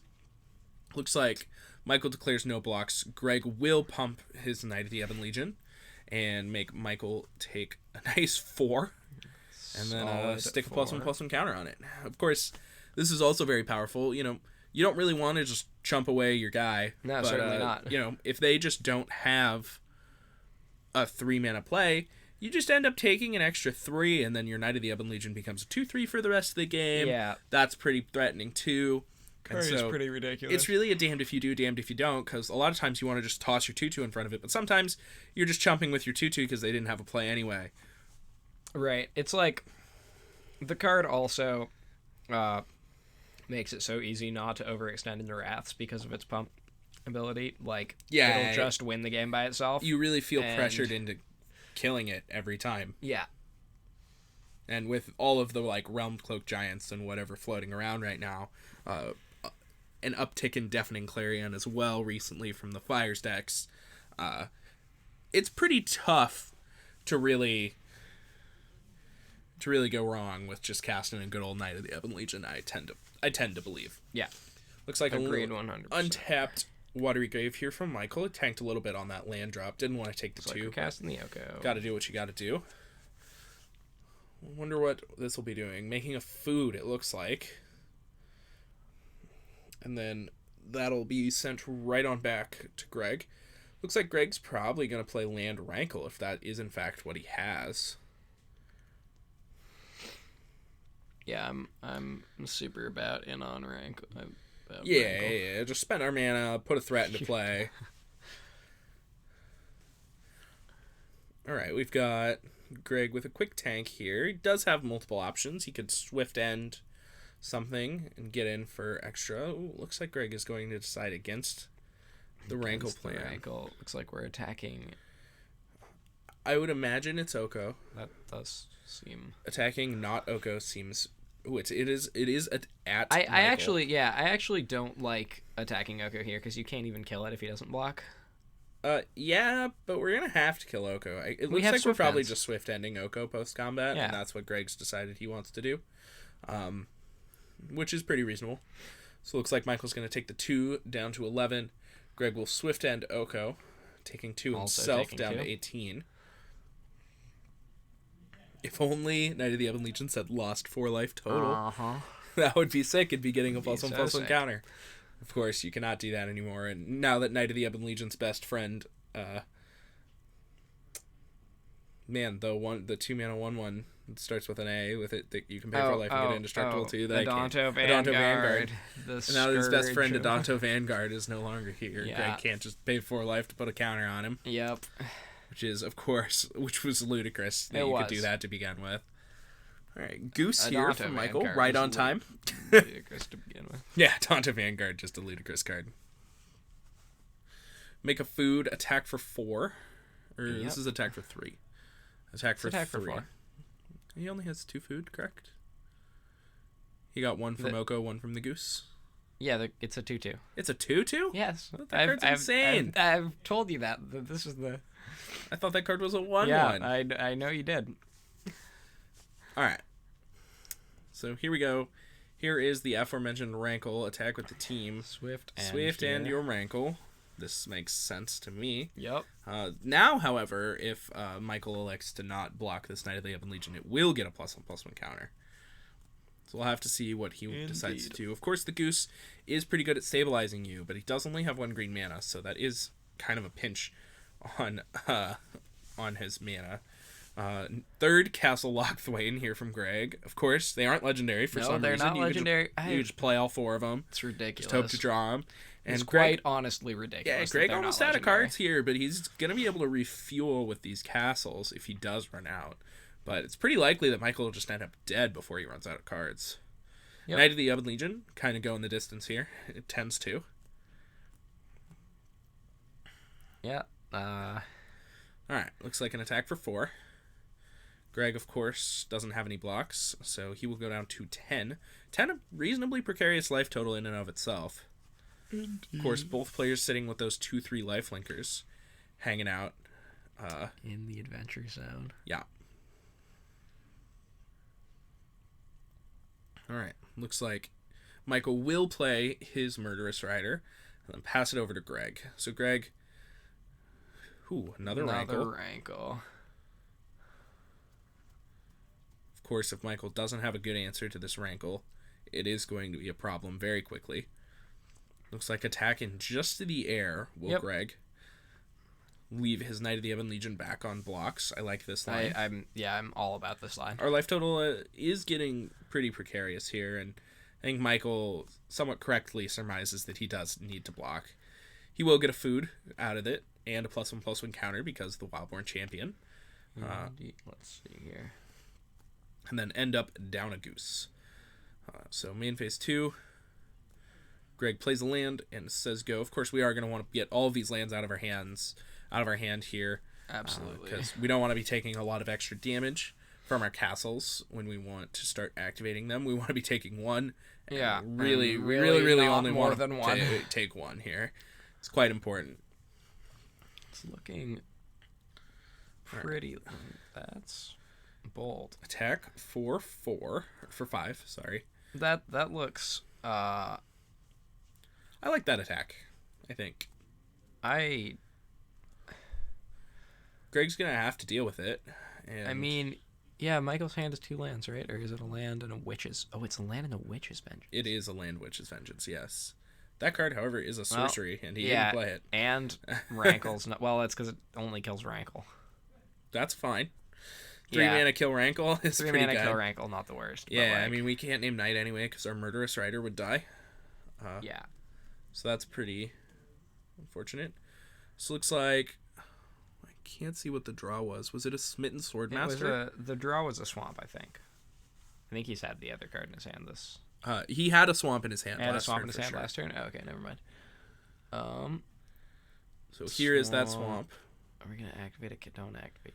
Looks like Michael declares no blocks. Greg will pump his Knight of the Ebon Legion and make Michael take a nice 4 and then stick a +1/+1 counter on it. Of course, this is also very powerful. You know, you don't really want to just chump away your guy. No, certainly not. You know, if they just don't have a 3-mana play, you just end up taking an extra 3, and then your Knight of the Ebon Legion becomes a 2/3 for the rest of the game. Yeah. That's pretty threatening, too. Card is pretty ridiculous. It's really a damned if you do, damned if you don't, because a lot of times you want to just toss your 2/2 in front of it, but sometimes you're just chumping with your 2/2 because they didn't have a play anyway. Right. It's like, the card also makes it so easy not to overextend into Wraths because of its pump ability. Like, it'll just win the game by itself. You really feel pressured into killing it every time. Yeah. And with all of the like Realm Cloak Giants and whatever floating around right now, an uptick in Deafening Clarion as well recently from the Flyers decks, it's pretty tough to really go wrong with just casting a good old Knight of the Ebon Legion. I tend to believe. Yeah. Looks like agreed 100%. Untapped Watery Grave here from Michael. It tanked a little bit on that land drop. Didn't want to take the 2. Like casting the Oko. Got to do what you got to do. Wonder what this will be doing. Making a food, it looks like. And then that'll be sent right on back to Greg. Looks like Greg's probably going to play Land Rankle if that is in fact what he has. Yeah, I'm super about in on rank. Yeah. Just spend our mana, put a threat into play. Alright, we've got Greg with a quick tank here. He does have multiple options. He could Swift End something and get in for extra. Ooh, looks like Greg is going to decide against the Rankle plan. Rankle. Looks like we're attacking. I would imagine it's Oko. That does seem... Attacking not Oko seems... Ooh, it is at I actually don't like attacking Oko here because you can't even kill it if he doesn't block. Yeah, but we're gonna have to kill Oko. It looks like we're probably just Swift Ending Oko post combat, and that's what Greg's decided he wants to do, which is pretty reasonable. So it looks like Michael's gonna take the 2 down to 11. Greg will Swift End Oko, taking 2 himself down to 18. If only Knight of the Ebon Legion said lost 4 life total. That would be sick. It'd be getting a +1/+1 counter. Of course, you cannot do that anymore. And now that Knight of the Ebon Legion's best friend, the 2-mana 1/1 starts with an A with it that you can pay for life and get indestructible too. Adanto Vanguard. And now his best friend Adanto Vanguard is no longer here. Yeah. Greg can't just pay 4 life to put a counter on him. Yep. Which was ludicrous that you could do that to begin with. All right, Goose here from Michael, right on time. Ludicrous to begin with. Yeah, Adanto Vanguard, just a ludicrous card. Make a food, attack for 4. This is attack for 3. Attack for 4. He only has 2 food, correct? He got 1 from Oko, 1 from the Goose. Yeah, it's a 2/2. It's a 2/2? Yes. That card's insane. I've told you that. This is the... I thought that card was a 1/1. Yeah, I know you did. Alright. So here we go. Here is the aforementioned Rankle. Attack with the team. Swift and your Rankle. This makes sense to me. Yep. Now, however, if Michael elects to not block this Knight of the Ebon Legion, it will get a +1/+1 counter. So we'll have to see what he decides to do. Of course, the Goose is pretty good at stabilizing you, but he does only have 1 green mana, so that is kind of a pinch on his mana. 3rd Castle Lochthwain here from Greg. Of course, they aren't legendary for some reason. No, they're not legendary. You just play all 4 of them. It's ridiculous. Just hope to draw them. It's Greg, quite honestly ridiculous. yeah, that Greg they're almost not out of legendary. cards here, but he's going to be able to refuel with these castles if he does run out. But it's pretty likely that Michael will just end up dead before he runs out of cards. Yep. Knight of the Ebon Legion, kind of going the distance here. It tends to. Yeah. Alright, looks like an attack for 4. Greg, of course, doesn't have any blocks, so he will go down to 10. 10, a reasonably precarious life total in and of itself. Of course, both players sitting with those 2-3 lifelinkers hanging out. In the adventure zone. Yeah. Alright, looks like Michael will play his Murderous Rider and then pass it over to Greg. So Greg... Ooh, another rankle. Of course, if Michael doesn't have a good answer to this rankle, it is going to be a problem very quickly. Looks like attack in just the air will Greg leave his Knight of the Ebon Legion back on blocks. I like this line. I'm all about this line. Our life total is getting pretty precarious here, and I think Michael somewhat correctly surmises that he does need to block. He will get a food out of it and a +1/+1 counter because of the Wildborn Champion. Let's see here. And then end up down a goose. So main phase 2, Greg plays a land and says go. Of course, we are going to want to get all of these lands out of our hand here. Absolutely. Because we don't want to be taking a lot of extra damage from our castles when we want to start activating them. We want to be taking one. Yeah. Really only more want than one. to take one here. It's quite important. It's looking pretty. That's bold. Attack for 5. Sorry. That looks. I like that attack. I think Greg's gonna have to deal with it. And I mean, yeah. Michael's hand is 2 lands, right? Or is it a land and a witch's? Oh, it's a land and a witch's vengeance. It is a land witch's vengeance. Yes. That card, however, is a sorcery, and he didn't play it. And Rankle's not. Well, that's because it only kills Rankle. That's fine. 3 mana kill Rankle is 3 pretty mana good. kill Rankle, not the worst. Yeah, I mean, we can't name Knight anyway because our Murderous Rider would die. Yeah. So that's pretty unfortunate. So looks like I can't see what the draw was. Was it a Smitten Swordmaster? The draw was a swamp, I think. I think he's had the other card in his hand this. He had a swamp in his hand. Had a swamp in his hand last turn. Oh, okay, never mind. So here is that swamp. Are we gonna activate it? Don't activate.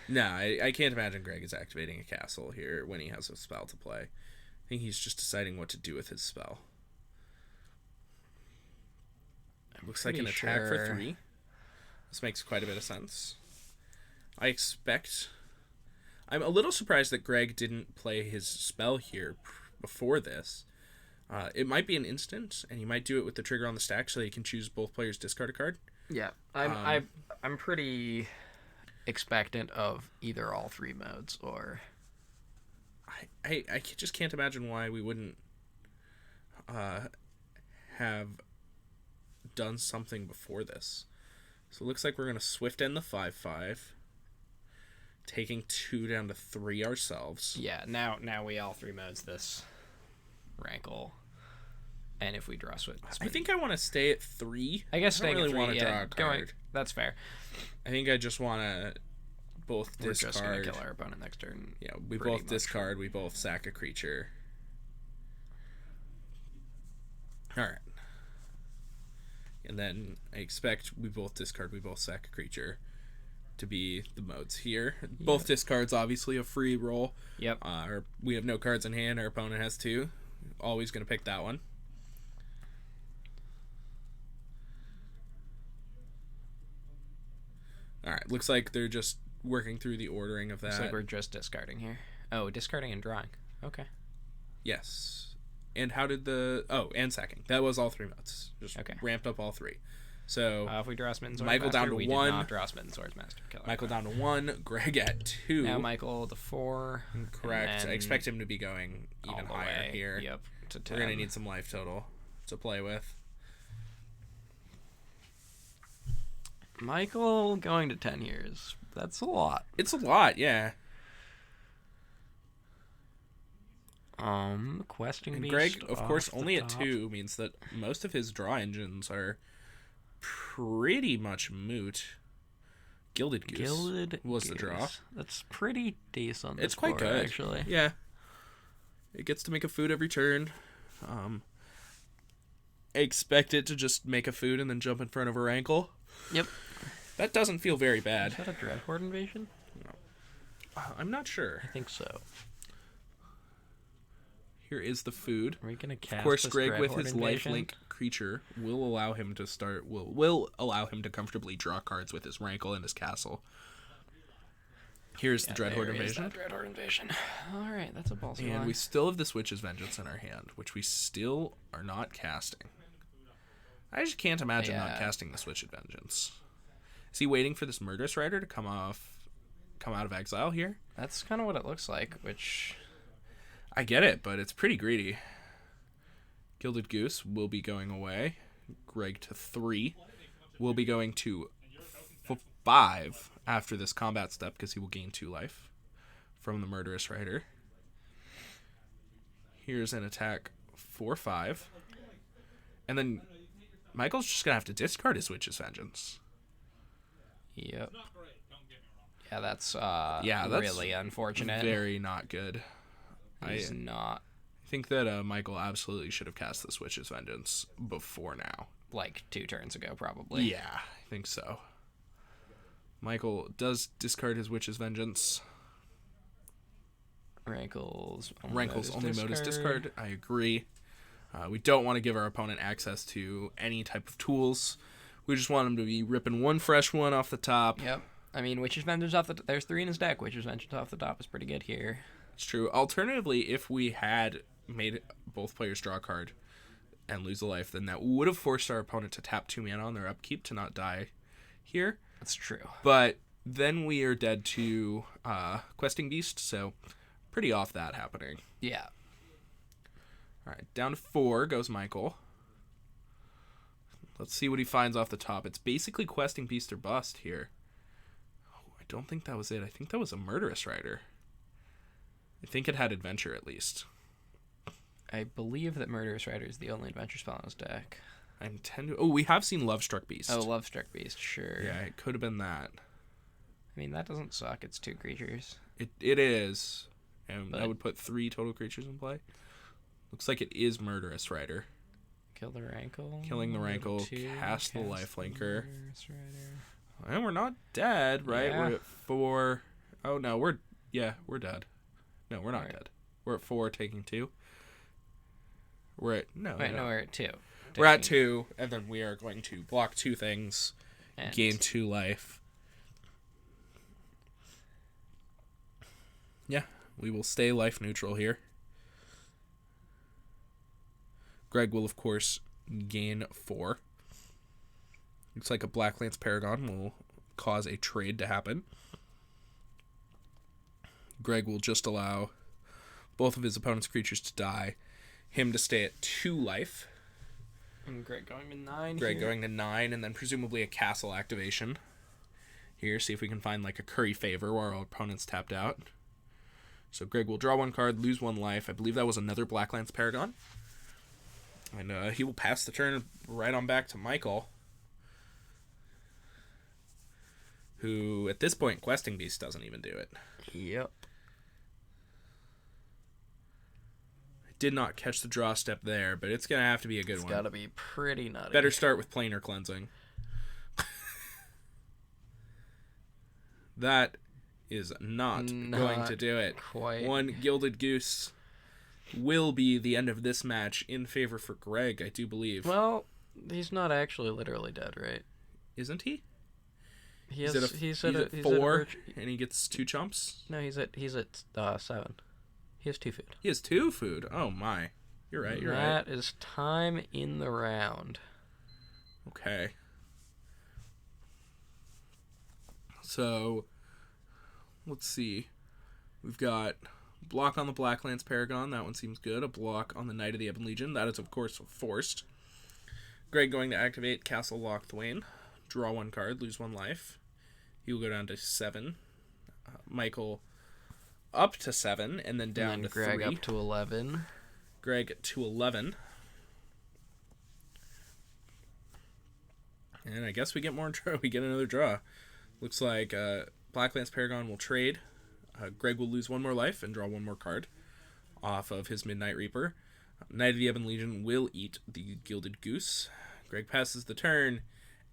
No, I can't imagine Greg is activating a castle here when he has a spell to play. I think he's just deciding what to do with his spell. Looks like an attack for 3. This makes quite a bit of sense. I'm a little surprised that Greg didn't play his spell here before this. It might be an instant, and he might do it with the trigger on the stack so he can choose both players' discard a card. Yeah, I'm pretty expectant of either all 3 modes or. I just can't imagine why we wouldn't have done something before this. So it looks like we're going to swift end the 5/5, taking 2 down to 3 ourselves. Yeah, now we all 3 modes this Rankle, and if we draw Swift, I think I want to stay at 3. I guess I don't really want to draw a going, card. that's fair. I think I just want to both We're discard. just gonna kill our opponent next turn. Yeah, we both discard. We both sack a creature. All right. And then I expect we both discard, we both sack a creature to be the modes here. Yep. Both discards, obviously, a free roll. Yep. We have no cards in hand. Our opponent has 2. Always going to pick that one. All right. Looks like they're just working through the ordering of that. Looks like we're just discarding here. Oh, discarding and drawing. Okay. Yes. And how did and sacking. That was all 3 modes. Just ramped up all 3. So if we draw Smitten Swordsmaster, Michael down to we 1. Did not draw Smitten Swordsmaster. Michael down to 1. Greg at 2. Now Michael to 4. Correct. I expect him to be going even higher here. Yep. To 10. We're gonna need some life total to play with. Michael going to 10 here that's a lot. It's a lot, yeah. Questing And Beast. Greg, of course, off the only at top. 2 means that most of his draw engines are pretty much moot. Gilded Goose Gilded was Goose. the draw. That's pretty decent. It's quite good, actually. Yeah, it gets to make a food every turn. Expect it to just make a food and then jump in front of her ankle. Yep. That doesn't feel very bad. Is that a Dreadhorde invasion? I'm not sure. I think so. Here is the food. Are we gonna cast Of course, this Greg with Dreadhorde his invasion? lifelink creature will allow him to start. Will allow him to comfortably draw cards with his Rankle and his castle. Here's the Dreadhorde invasion. Dreadhorde invasion. All right, that's a ballsy And line. we still have this Witch's Vengeance in our hand, which we still are not casting. I just can't imagine not casting this Witch's Vengeance. Is he waiting for this Murderous Rider to come out of exile here? That's kind of what it looks like, which... I get it, but it's pretty greedy. Gilded Goose will be going away. Greg to 3. Will be going to 5 after this combat step because he will gain 2 life from the Murderous Rider. Here's an attack 4/5. And then Michael's just going to have to discard his Witch's Vengeance. Yep. Yeah, that's that's really unfortunate. Very not good. He's not. I think that Michael absolutely should have cast this Witch's Vengeance before now. Like 2 turns ago, probably. Yeah, I think so. Michael does discard his Witch's Vengeance. Rankle's only mode is discard. I agree. We don't want to give our opponent access to any type of tools. We just want him to be ripping one fresh one off the top. Yep. I mean, Witch's Vengeance off the... There's 3 in his deck. Witch's Vengeance off the top is pretty good here. It's true. Alternatively, if we had made both players draw a card and lose a life, then that would have forced our opponent to tap 2 mana on their upkeep to not die here. That's true. But then we are dead to Questing Beast, so pretty off that happening. Yeah. All right, down to 4 goes Michael. Let's see what he finds off the top. It's basically Questing Beast or bust here. Oh, I don't think that was it. I think that was a Murderous Rider. I think it had Adventure at least. I believe that Murderous Rider is the only adventure spell in his deck. We have seen Lovestruck Beast. Oh, Lovestruck Beast, sure. Yeah, it could have been that. I mean, that doesn't suck. It's 2 creatures. It is. And that would put 3 total creatures in play. Looks like it is Murderous Rider. Kill the Rankle. Killing the Rankle, cast the Lifelinker. Murderous Rider. And we're not dead, right? Yeah. We're at 4. Oh, no, we're dead. No, we're not dead. We're at 4, taking 2. We're at... No, Wait, no, we're at 2. We're at 2, and then we are going to block 2 things, And gain 2 life. Yeah, we will stay life neutral here. Greg will, of course, gain 4. Looks like a Black Lance Paragon will cause a trade to happen. Greg will just allow both of his opponent's creatures to die, him to stay at 2 life. And Greg going to 9 Greg here. going to 9, and then presumably a castle activation. Here, see if we can find like a Curry Favor while our opponent's tapped out. So Greg will draw 1 card, lose 1 life. I believe that was another Black Lance Paragon. And he will pass the turn right on back to Michael, who at this point Questing Beast doesn't even do it. Yep. I did not catch the draw step there, but it's going to have to be a good one. It's got to be pretty nutty. Better start with Planar Cleansing. That is not going to do it. Quite. 1 Gilded Goose will be the end of this match in favor for Greg, I do believe. Well, he's not actually literally dead, right? Isn't he? He's He's at 4, and he gets 2 chumps? No, he's at 7. He has 2 food. He has 2 food. Oh my. You're right, you're right. That is time in the round. Okay. So, let's see. We've got block on the Black Lance Paragon. That one seems good. A block on the Knight of the Ebon Legion. That is, of course, forced. Greg going to activate Castle Loch Thwain. Draw 1 card, lose 1 life. He will go down to 7. Michael up to 7, and then down and then to Greg 3. up to 11. Greg to 11. And I guess we get more. We get another draw. Looks like Black Lance Paragon will trade. Greg will lose 1 more life and draw 1 more card off of his Midnight Reaper. Knight of the Ebon Legion will eat the Gilded Goose. Greg passes the turn,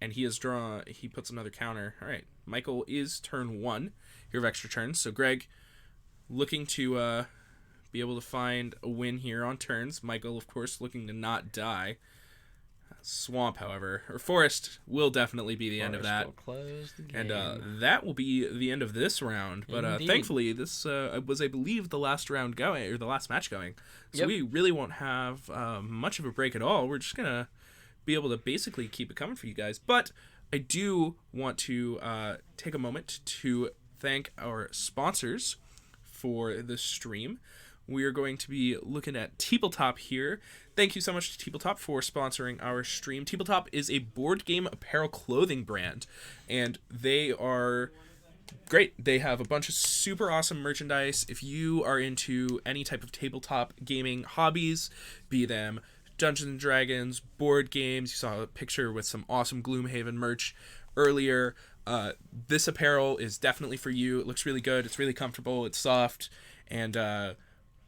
and he puts another counter. All right, Michael is turn 1. You have extra turns. So Greg, looking to be able to find a win here on turns. Michael, of course, looking to not die. Swamp, however, or Forest will definitely be the end of that. Will close the game. And that will be the end of this round. But thankfully, this was, I believe, the last round going, or the last match going. So we really won't have much of a break at all. We're just going to be able to basically keep it coming for you guys. But I do want to take a moment to thank our sponsors for this stream. We are going to be looking at Tabletop here. Thank you so much to Tabletop for sponsoring our stream. Tabletop is a board game apparel clothing brand, and they are great. They have a bunch of super awesome merchandise. If you are into any type of tabletop gaming hobbies, be them Dungeons and Dragons, board games, you saw a picture with some awesome Gloomhaven merch earlier. This apparel is definitely for you. It looks really good. It's really comfortable. It's soft, and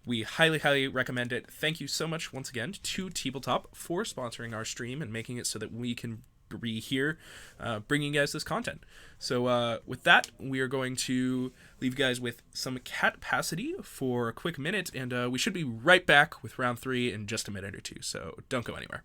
we highly, highly recommend it. Thank you so much once again to Tabletop for sponsoring our stream and making it so that we can be here bringing you guys this content. So with that, we are going to leave you guys with some Catpacity for a quick minute, and we should be right back with round 3 in just a minute or two. So don't go anywhere.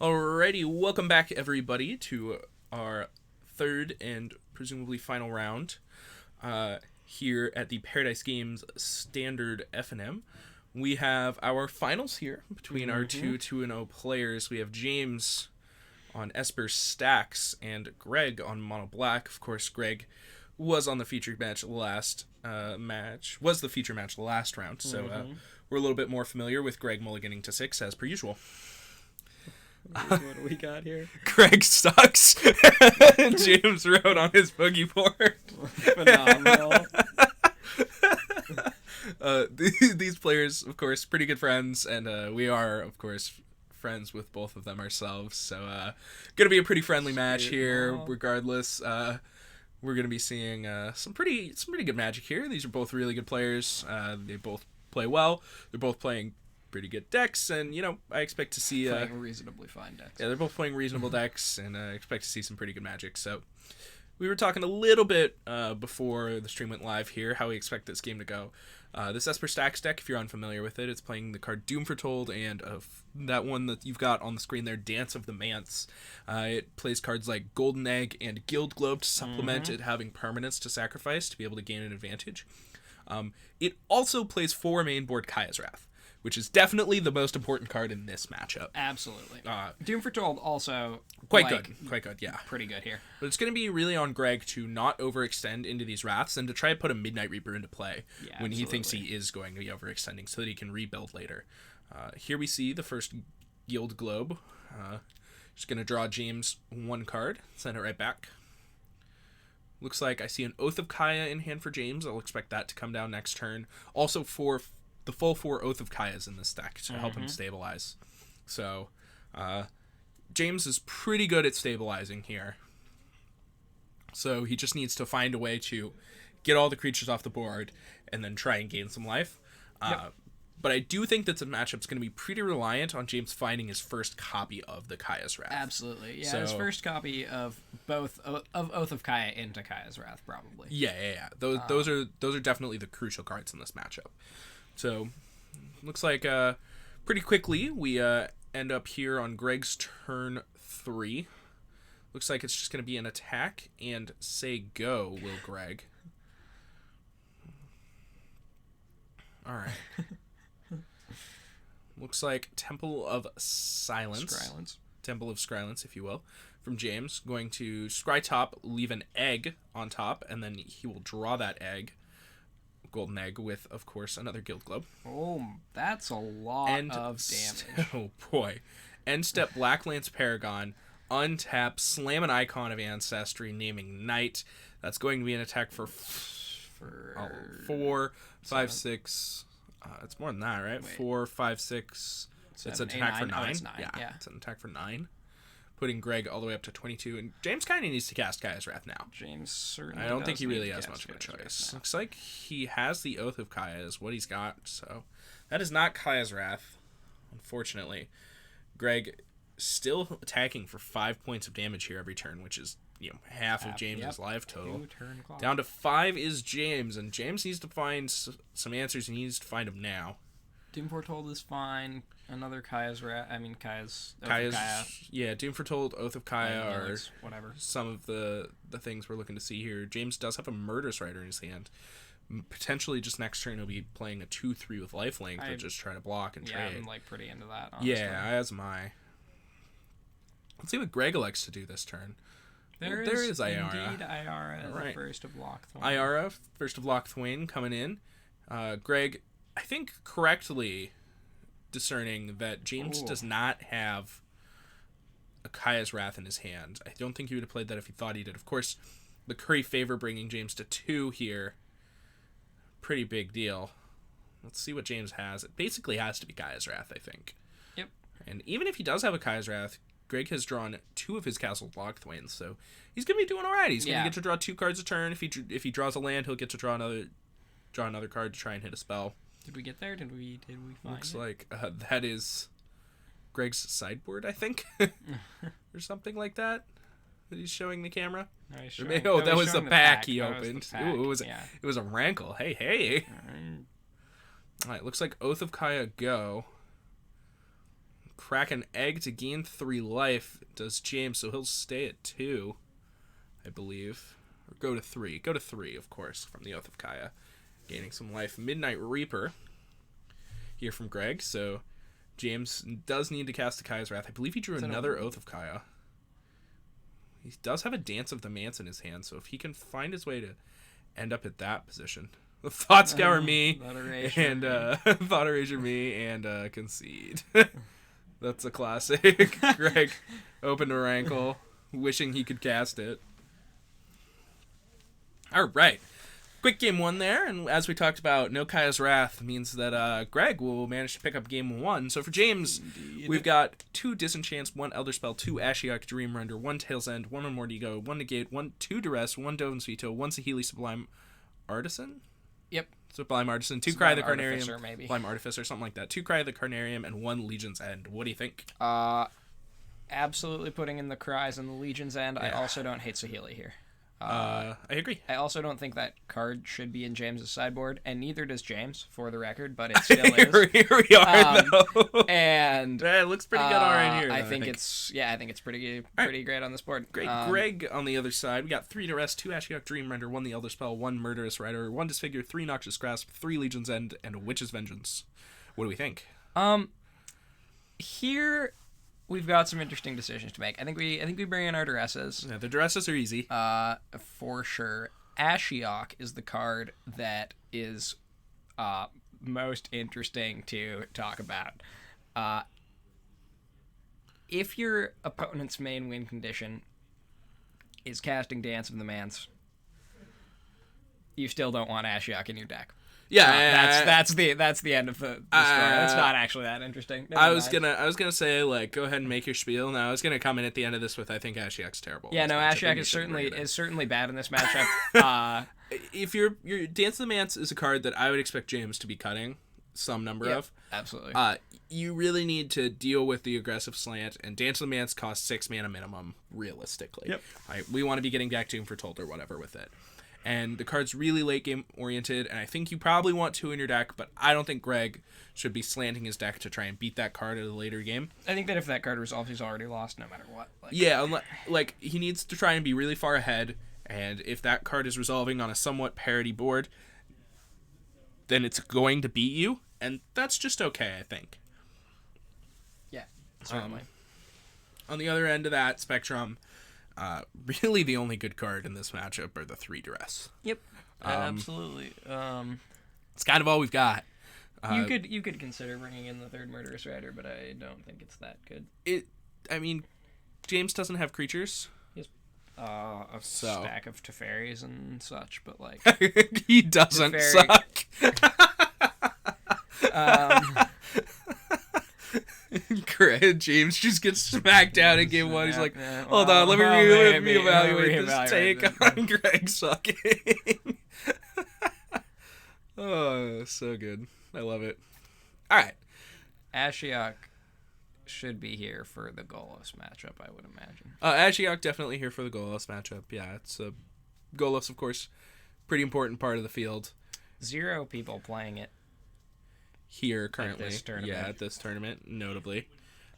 Alrighty, welcome back everybody to our third and presumably final round here at the Paradise Games Standard F&M. We have our finals here between our two 2-0 players. We have James on Esper Stacks and Greg on Mono Black. Of course, Greg was on the feature match last round, so we're a little bit more familiar with Greg mulliganing to 6 as per usual. What do we got here? Greg sucks. James wrote on his boogie board. Phenomenal. These players, of course, pretty good friends, and we are, of course, friends with both of them ourselves. So, gonna be a pretty friendly match here. Regardless, we're gonna be seeing some pretty good magic here. These are both really good players. They both play well. They're both playing pretty good decks, and I expect to see playing reasonably fine decks. Yeah, they're both playing reasonable decks, and I expect to see some pretty good magic. So we were talking a little bit before the stream went live here how we expect this game to go. This Esper Stacks deck, if you're unfamiliar with it, it's playing the card Doom Foretold and that one that you've got on the screen there, Dance of the Manse. It plays cards like Golden Egg and Guild Globe to supplement it having permanents to sacrifice to be able to gain an advantage. It also plays 4 main board Kaya's Wrath, which is definitely the most important card in this matchup. Absolutely. Doom Foretold also quite good, yeah. Pretty good here. But it's going to be really on Greg to not overextend into these Wraths and to try to put a Midnight Reaper into play when he thinks he is going to be overextending so that he can rebuild later. Here we see the first Guild Globe. Just going to draw James 1 card, send it right back. Looks like I see an Oath of Kaya in hand for James. I'll expect that to come down next turn. Also for the full 4 Oath of Kayas in this deck to help him stabilize. So, James is pretty good at stabilizing here. So he just needs to find a way to get all the creatures off the board and then try and gain some life. But I do think that the matchup's going to be pretty reliant on James finding his first copy of the Kaya's Wrath. Absolutely. Yeah, his first copy of both of Oath of Kaya into Kaya's Wrath, probably. Yeah. Those are definitely the crucial cards in this matchup. So, looks like pretty quickly we end up here on Greg's turn 3. Looks like it's just going to be an attack and say go, will Greg. Alright. Looks like Temple of Silence. Temple of Skylance, if you will. From James. Going to scry top, leave an egg on top, and then he will draw that egg. Golden Egg with, of course, another Guild Globe. Oh, that's a lot of damage. Oh, boy. End step, Black Lance Paragon. Untap, slam an Icon of Ancestry, naming Knight. That's going to be an attack for 4, 5, 6... it's more than that, right? Wait. 4, 5, 6... It's an attack for 9. Oh, it's 9. Yeah, it's an attack for 9. Putting Greg all the way up to 22. And James kind of needs to cast Kaya's Wrath now. James certainly I don't think he does really need has to much of a cast Kaya's choice. Wrath now. Looks like he has the Oath of Kaya is what he's got. So that is not Kaya's Wrath, unfortunately. Greg still attacking for 5 points of damage here every turn, which is half of James's life total. Down to 5 is James, and James needs to find some answers. He needs to find them now. Doom Foretold is fine. Another Kaya's Wrath. I mean, Kaya's Kaya. Yeah, Doom Foretold, Oath of Kaya are whatever. Some of the things we're looking to see here. James does have a Murderous Rider in his hand. Potentially just next turn he'll be playing a 2/3 with lifelink and just try to block and trade. Yeah, I'm pretty into that, honestly. Yeah, as am I. Let's see what Greg likes to do this turn. There is Ayara. Indeed, Ayara, the first of Lochthwain. Ayara, first of Lochthwain, coming in. Greg, I think correctly discerning that James does not have a Kaya's Wrath in his hand. I don't think he would have played that if he thought he did. Of course, the Curry Favor bringing James to 2 here. Pretty big deal. Let's see what James has. It basically has to be Kaya's Wrath, I think. Yep. And even if he does have a Kaya's Wrath, Greg has drawn 2 of his Castle Lochthwains, so he's going to be doing all right. He's going to get to draw 2 cards a turn. If he draws a land, he'll get to draw another card to try and hit a spell. Did we get there? Did we find Looks like that is Greg's sideboard, I think, or something like that. That he's showing the camera. That was the pack he opened. Ooh, it was a rankle. Hey. All right, looks like Oath of Kaya go. crack an egg to gain 3 life, does James, so he'll stay at 2, I believe. Or go to 3. Go to 3, of course, from the Oath of Kaya. Gaining some life. Midnight Reaper here from Greg, so James does need to cast a Kaya's Wrath. I believe he drew another Oath of Kaya. He does have a Dance of the Manse in his hand, so if he can find his way to end up at that position. Thought Scour me, and Thought Erasure me, and Concede. That's a classic. Greg opened a rankle, wishing he could cast it. All right. Quick game 1 there, and as we talked about, no Kaya's Wrath means that Greg will manage to pick up game 1. So for James, we've got 2 Disenchants, 1 Elder Spell, 2 Ashiok Dream Render, 1 Tail's End, 1 Mordigo, 1 Negate, 2 Duress, 1 Dovin's Veto, 1 Saheeli Sublime Artisan? Yep. Sublime Artisan, 2 Cry of the Carnarium, Sublime Artificer, something like that. 2 Cry of the Carnarium, and 1 Legion's End. What do you think? Absolutely putting in the Cries and the Legion's End. Yeah. I also don't hate Saheeli here. I agree. I also don't think that card should be in James's sideboard, and neither does James, for the record, but it still is. Here we are, though. And it looks pretty good all right here. I think it's pretty great on this board. Great. Greg on the other side, we got 3 Duress, 2 Ashiok Dream Render, 1 the Elder Spell, 1 Murderous Rider, 1 Disfigure, 3 Noxious Grasp, 3 Legion's End, and a Witch's Vengeance. What do we think? Here we've got some interesting decisions to make. I think we bring in our Duresses. Yeah, the Duresses are easy. For sure. Ashiok is the card that is most interesting to talk about. If your opponent's main win condition is casting Dance of the Manse, you still don't want Ashiok in your deck. Yeah, that's the end of the story. That's not actually that interesting. I was gonna say, like, go ahead and make your spiel. Now I was gonna come in at the end of this with, I think Ashiok's terrible. Yeah, no, Ashiok is certainly bad in this matchup. If your Dance of the Manse is a card that I would expect James to be cutting some number of. Absolutely. You really need to deal with the aggressive slant, and Dance of the Manse costs 6 mana minimum, realistically. Yep. We want to be getting back to him for Told or whatever with it. And the card's really late game oriented, and I think you probably want 2 in your deck, but I don't think Greg should be slanting his deck to try and beat that card at a later game. I think that if that card resolves, he's already lost no matter what. He needs to try and be really far ahead, and if that card is resolving on a somewhat parity board, then it's going to beat you, and that's just okay, I think. Yeah, certainly. On the other end of that spectrum, really the only good card in this matchup are the 3 Duress. Yep, absolutely. It's kind of all we've got. You could consider bringing in the 3rd Murderous Rider, but I don't think it's that good. James doesn't have creatures. He has a stack of Teferis and such, but like he doesn't suck. James just gets smacked down in game 1. He's like, hold on, let me reevaluate this take on Greg sucking. Oh, so good. I love it. All right. Ashiok should be here for the Golos matchup, I would imagine. Ashiok definitely here for the Golos matchup. Yeah, it's Golos, of course, pretty important part of the field. 0 people playing it. Here currently, at this tournament, notably,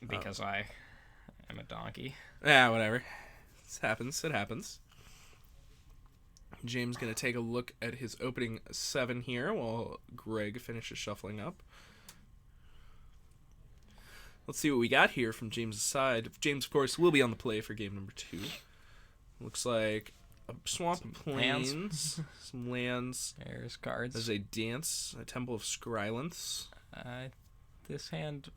because I am a donkey. Yeah, whatever. It happens. James gonna take a look at his opening 7 here while Greg finishes shuffling up. Let's see what we got here from James's side. James, of course, will be on the play for game number 2. Looks like a Swamp Plains, some lands. There's cards. There's a Dance, a Temple of Skrylance. This hand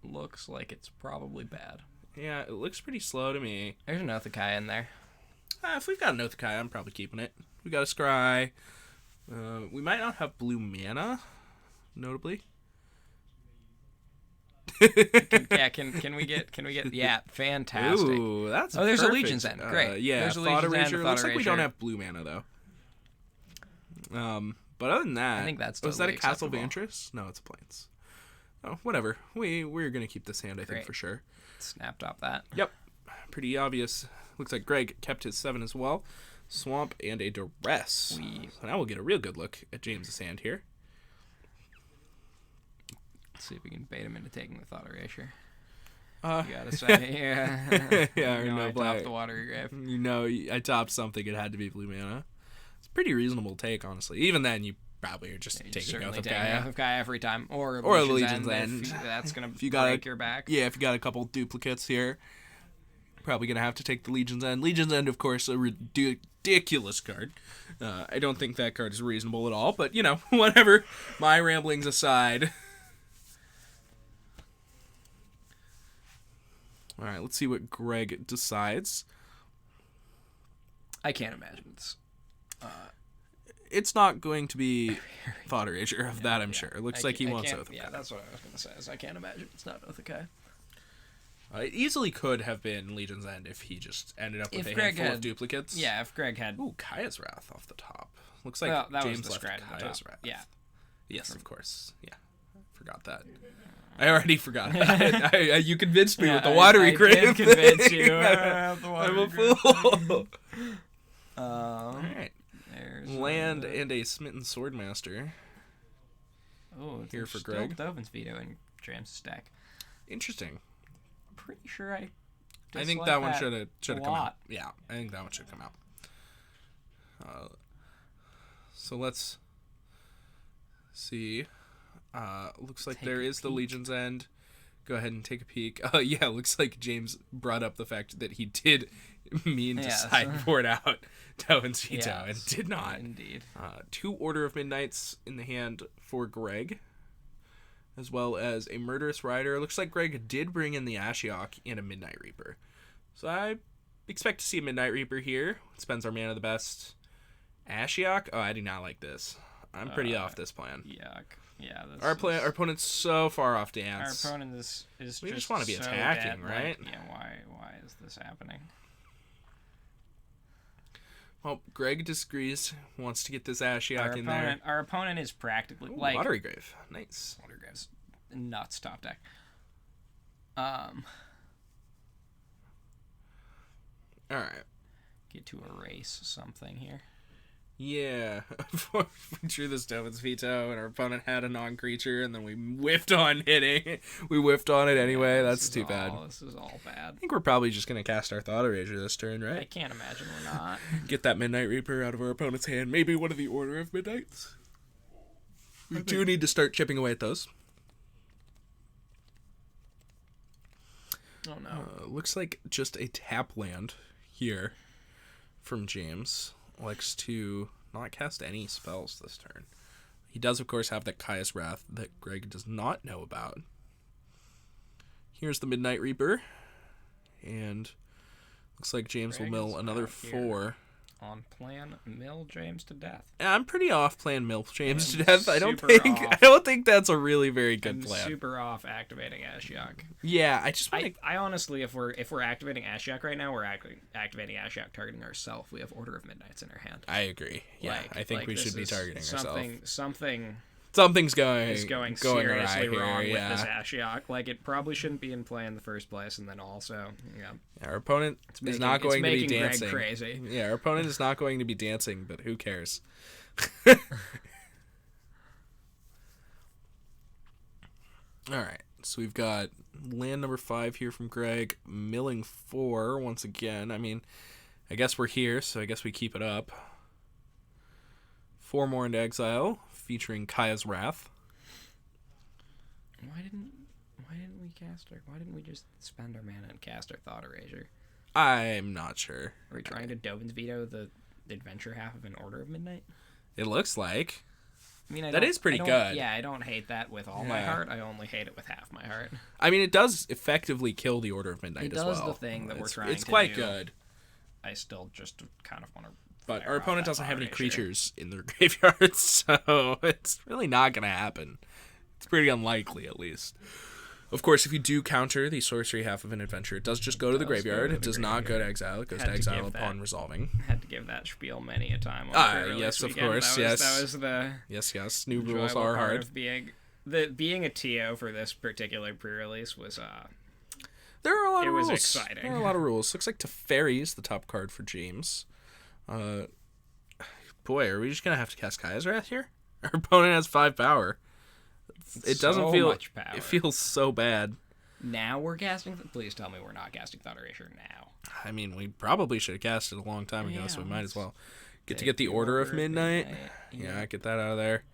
looks like it's probably bad. Yeah, it looks pretty slow to me. There's an Oath of Kaya in there. If we've got an Oath of Kaya, I'm probably keeping it. We got a Scry. We might not have blue mana, notably. Can we get? Yeah, fantastic. Ooh, that's there's perfect. a Legion's End. Great. Yeah, there's a Thought Legion's Erasure. End. Looks like we don't have blue mana though. But other than that, I think that's was that a Castle acceptable. Vantress? No, it's a Plains. Oh, whatever. We're gonna keep this hand, I think, for sure. Snap top that. Yep, pretty obvious. Looks like Greg kept his 7 as well. Swamp and a Duress. So now we'll get a real good look at James's hand here. Let's see if we can bait him into taking the Thought Erasure. You gotta say, yeah. Yeah, or no no I black. topped the Watery Grave. You know, I topped something. It had to be blue mana. It's a pretty reasonable take, honestly. Even then, you probably are just taking Oath of Gaia. Oath of Gaia every time, or Legion's End. That's gonna if you break your back. Yeah, if you got a couple duplicates here, probably gonna have to take the Legion's End. Legion's End, of course, a ridiculous card. I don't think that card is reasonable at all. But you know, whatever. My ramblings aside. All right, let's see what Greg decides. I can't imagine this. It's not going to be Thought Erasure of that, I'm sure. It looks like he wants Oath of Gaia. Yeah, that's what I was going to say. Is I can't imagine it's not Oath of Gaia. It easily could have been Legion's End if he just ended up with a handful of duplicates. Yeah, if Greg had... Ooh, Kaya's Wrath off the top. Looks like that James was the left Kaya's top. Wrath. Yeah. Yes, of course. Yeah, forgot that. I already forgot that. You convinced me with the Watery Grave. I did convince you. I'm a fool. All right. Land and a Smitten Swordmaster. Oh, here for still Greg. Dovin's Veto in James' stack. Interesting. Pretty sure I think that one should have come out. lot. Yeah, I think that one should come out. So let's see. Looks like there is the Legion's End. Go ahead and take a peek. Yeah, looks like James brought up the fact that he did mean to sideboard out Dovin's Veto and did not. Indeed. 2 Order of Midnights in the hand for Greg, as well as a Murderous Rider. Looks like Greg did bring in the Ashiok and a Midnight Reaper. So I expect to see a Midnight Reaper here. Spends our mana the best. Ashiok? Oh, I do not like this. I'm pretty off this plan. Yuck. Yeah, our opponent's so far off dance. Our opponent is we just want to be attacking, right? Like, yeah, why is this happening? Well, Greg disagrees. Wants to get this Ashiok in there. Our opponent is practically like Watery Grave. Nice. Watery Grave's nuts top deck. All right. Get to erase something here. Yeah, we drew this Dovin's Veto, and our opponent had a non-creature, and then we whiffed on hitting. We whiffed on it anyway. That's too bad. This is all bad. I think we're probably just going to cast our Thought Erasure this turn, right? I can't imagine we're not. Get that Midnight Reaper out of our opponent's hand. Maybe one of the Order of Midnights. We do need to start chipping away at those. Oh, no. Looks like just a tap land here from James. Likes to not cast any spells this turn. He does, of course, have that Kaya's Wrath that Greg does not know about. Here's the Midnight Reaper. And looks like James will mill another 4. On plan, mill James to death. I'm pretty off playing mill James to death. I don't think that's a really very good plan. Super off activating Ashiok. Yeah, I just want I honestly, if we're activating Ashiok right now, we're activating Ashiok targeting ourselves. We have Order of Midnights in our hand. I agree. Yeah, I think we should be targeting ourselves. Something's going seriously wrong here, with this Ashiok. Like, it probably shouldn't be in play in the first place, and then also, our opponent is not going to be dancing. Greg crazy. Yeah, our opponent is not going to be dancing, but who cares? All right, so we've got land number 5 here from Greg, milling 4 once again. I mean, I guess we're here, so I guess we keep it up. 4 more into exile, featuring Kaya's Wrath. Why didn't we just spend our mana and cast our Thought Erasure? I'm not sure. Are we trying to Dovin's Veto the adventure half of an Order of Midnight? It looks like. I mean, that is pretty good. Yeah, I don't hate that with all my heart. I only hate it with half my heart. I mean, it does effectively kill the Order of Midnight as well. It does the thing that we're trying to do. It's quite good. I still just kind of want to... But our opponent doesn't have any creatures in their graveyard, so it's really not going to happen. It's pretty unlikely, at least. Of course, if you do counter the sorcery half of an adventure, it does just go to the graveyard. It does not go to exile. It goes to exile upon resolving. Had to give that spiel many a time. Yes, of course. Yes. That was the... Yes. New rules are hard. Of being a TO for this particular pre-release was... There are a lot of rules. It was exciting. There are a lot of rules. Looks like Teferi is the top card for James. Boy, are we just going to have to cast Kaya's Wrath here? Our opponent has 5 power. It doesn't So feel... much power. It feels so bad. Now we're casting... Please tell me we're not casting Thought Erasure now. I mean, we probably should have cast it a long time ago, so we might as well. Get Take the Order of Midnight. Yeah, get that out of there.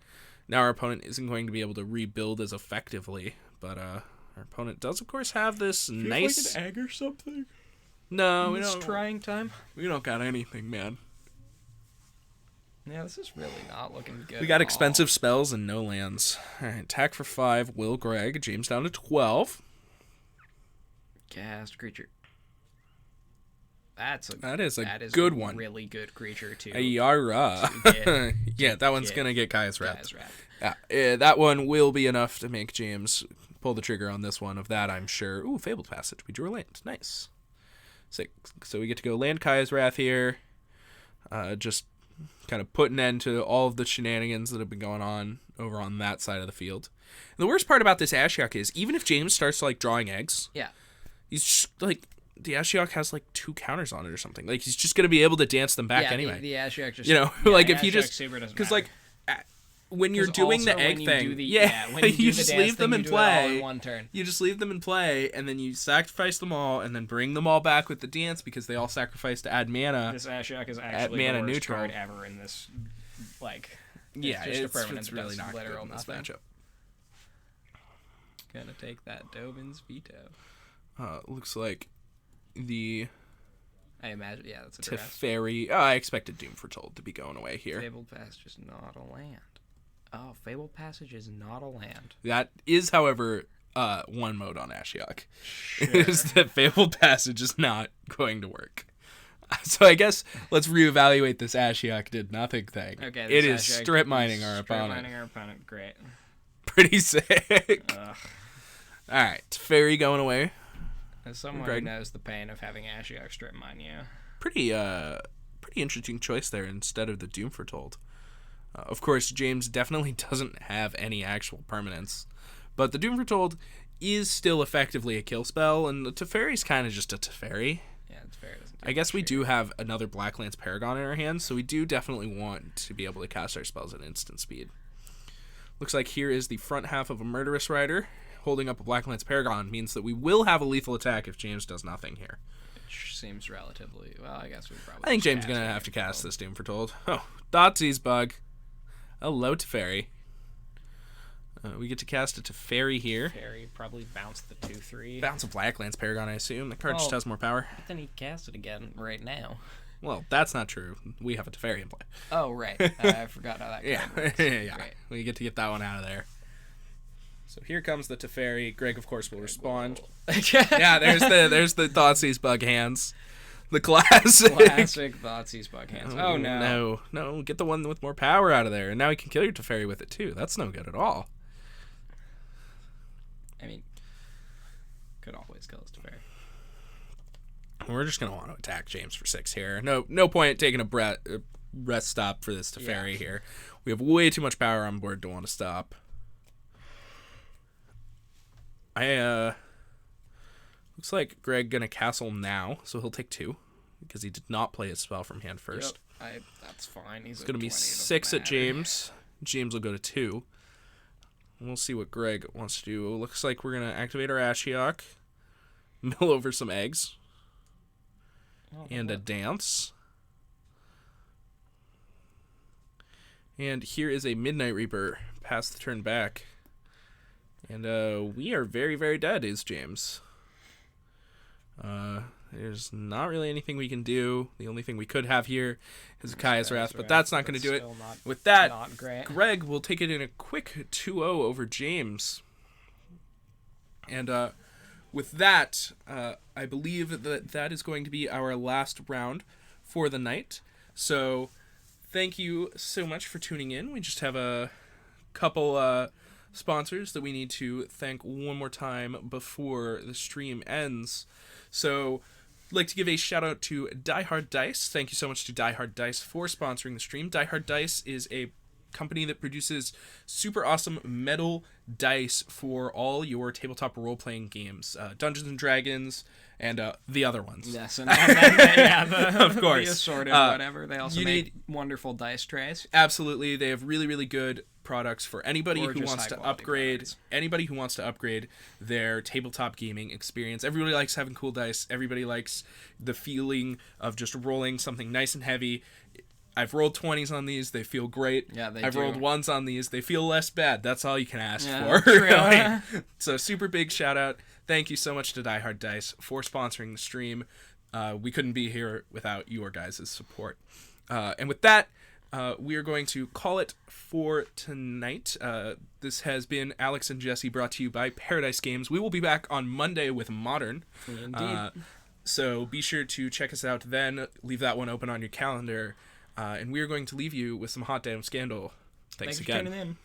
Now our opponent isn't going to be able to rebuild as effectively, but our opponent does, of course, have this nice... like an egg or something? No, we This don't. trying time? We don't got anything, man. Yeah, this is really not looking good. We got at expensive spells and no lands. All right, attack for 5. Will Greg. James down to 12. all. Cast creature. That is good one. Really good creature too. Ayara. Yeah, that one's gonna get Kaya's Wrath. Yeah, that one will be enough to make James pull the trigger on this one. Of that, I'm sure. Ooh, Fabled Passage. We drew a land. Nice. 6. So we get to go land Kaya's Wrath here. Just kind of put an end to all of the shenanigans that have been going on over on that side of the field. And the worst part about this Ashiok is, even if James starts like drawing eggs, he's just, like, the Ashiok has like 2 counters on it or something. Like, he's just gonna be able to dance them back anyway. The Ashiok just, like if he just, because like when you're doing the egg thing, you just leave them in play. One turn. You just leave them in play, and then you sacrifice them all, and then bring them all back with the dance because they all sacrifice to add mana. This Ashiok is actually the worst card ever in this. Like, it's just a permanent. It's really not good in this matchup. Gonna take that Dovin's veto. Looks like the. I imagine, that's a Teferi. I expected Doom Foretold to be going away here. Fabled Passage is not a land. Oh, Fabled Passage is not a land. That is, however, one mode on Ashiok. Sure. Is that Fabled Passage is not going to work. So I guess let's reevaluate this Ashiok did nothing thing. Okay, it is strip mining our opponent. Strip mining our opponent, great. Pretty sick. Alright, Teferi going away. As someone who knows the pain of having Ashiok strip mine you. Pretty interesting choice there instead of the Doom Foretold. Of course, James definitely doesn't have any actual permanence, but the Doom Foretold is still effectively a kill spell, and the Teferi's kind of just a Teferi. Yeah, Teferi doesn't. I guess we do have another Blacklands Paragon in our hands, so we do definitely want to be able to cast our spells at instant speed. Looks like here is the front half of a Murderous Rider. Holding up a Blacklands Paragon means that we will have a lethal attack if James does nothing here. Which seems relatively... Well, I guess we probably... I think James is going to have to cast this Doom Foretold. Oh, Thoughtseize Bug. Hello, Teferi. We get to cast a Teferi here. Teferi probably bounce the 2/3. Bounce a Blacklands Paragon, I assume. The card just has more power. But then he cast it again right now. Well, that's not true. We have a Teferi in play. Oh, right. I forgot how that works. Yeah. Right. We get to get that one out of there. So here comes the Teferi. Greg, of course, will respond. Yeah, there's the Thoughtseize Bug hands. The classic Thoughtseize Bug hands. Oh, no. No, get the one with more power out of there. And now you can kill your Teferi with it, too. That's no good at all. I mean, could always kill his Teferi. We're just going to want to attack James for 6 here. No point taking a rest stop for this Teferi here. We have way too much power on board to want to stop. Looks like Greg gonna castle now, so he'll take 2 because he did not play his spell from hand first. Yep, that's fine. It's gonna be 6 at James. James will go to 2. We'll see what Greg wants to do. Looks like we're gonna activate our Ashiok, mill over some eggs, and a dance. And here is a Midnight Reaper. Pass the turn back. And we are very, very dead, is James. There's not really anything we can do. The only thing we could have here is Kaya's Wrath, but that's not going to do it. With that, Greg will take it in a quick 2-0 over James. And with that, I believe that is going to be our last round for the night. So thank you so much for tuning in. We just have a couple sponsors that we need to thank one more time before the stream ends. So I'd like to give a shout out to Die Hard Dice. Thank you so much to Die Hard Dice for sponsoring the stream. Die Hard Dice is a company that produces super awesome metal dice for all your tabletop role-playing games, Dungeons and Dragons, and the other ones. Yes, and yeah, of course, the assorted whatever. They also you make need- wonderful dice trays. Absolutely, they have really, really good products for anybody Or who just wants to high-quality upgrade. products. Anybody who wants to upgrade their tabletop gaming experience. Everybody likes having cool dice. Everybody likes the feeling of just rolling something nice and heavy. I've rolled 20s on these. They feel great. Yeah, they I've do. rolled 1s on these. They feel less bad. That's all you can ask Yeah, for. true. Really. So super big shout out. Thank you so much to Die Hard Dice for sponsoring the stream. We couldn't be here without your guys' support. And with that, we are going to call it for tonight. This has been Alex and Jesse, brought to you by Paradise Games. We will be back on Monday with Modern. Indeed. So be sure to check us out then. Leave that one open on your calendar. And we are going to leave you with some Hot Damn Scandal. Thanks for again. tuning in.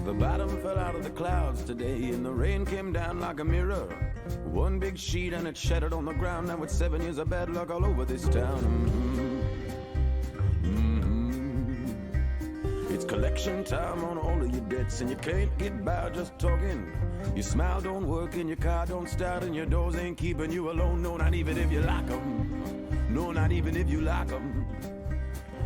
The bottom fell out of the clouds today, and the rain came down like a mirror. One big sheet and it shattered on the ground. Now it's 7 years of bad luck all over this town. It's collection time on all of your debts, and you can't get by just talking. Your smile don't work, and your car don't start, and your doors ain't keeping you alone. No, not even if you like them. No, not even if you like them.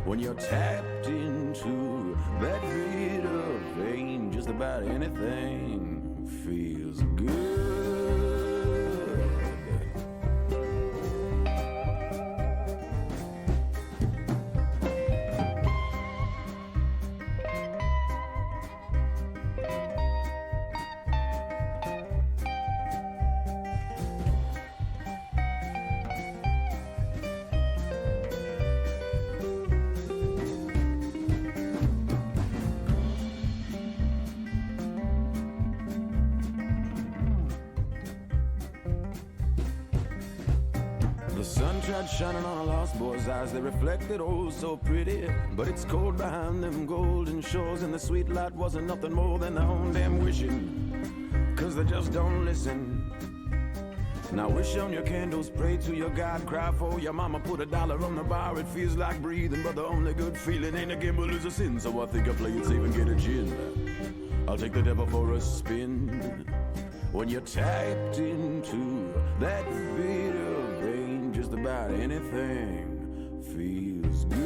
When you're tapped into that Vita vein, just about anything feels good. The sun tried shining on a lost boy's eyes. They reflected oh so pretty, but it's cold behind them golden shores, and the sweet light wasn't nothing more than their own damn wishing, 'cause they just don't listen. Now wish on your candles, pray to your God, cry for your mama, put $1 on the bar. It feels like breathing, but the only good feeling ain't a gamble is a sin. So I think I play it safe and get a gin. I'll take the devil for a spin. When you're tapped into that video vein, just about anything feels good.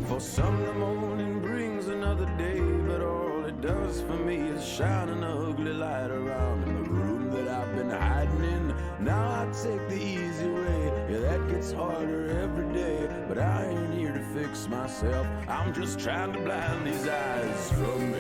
For some the morning brings another day, but all it does for me is shine an ugly light around in the room that I've been hiding in. Now I take the easy way, yeah, that gets harder every day. But I ain't here to fix myself, I'm just trying to blind these eyes from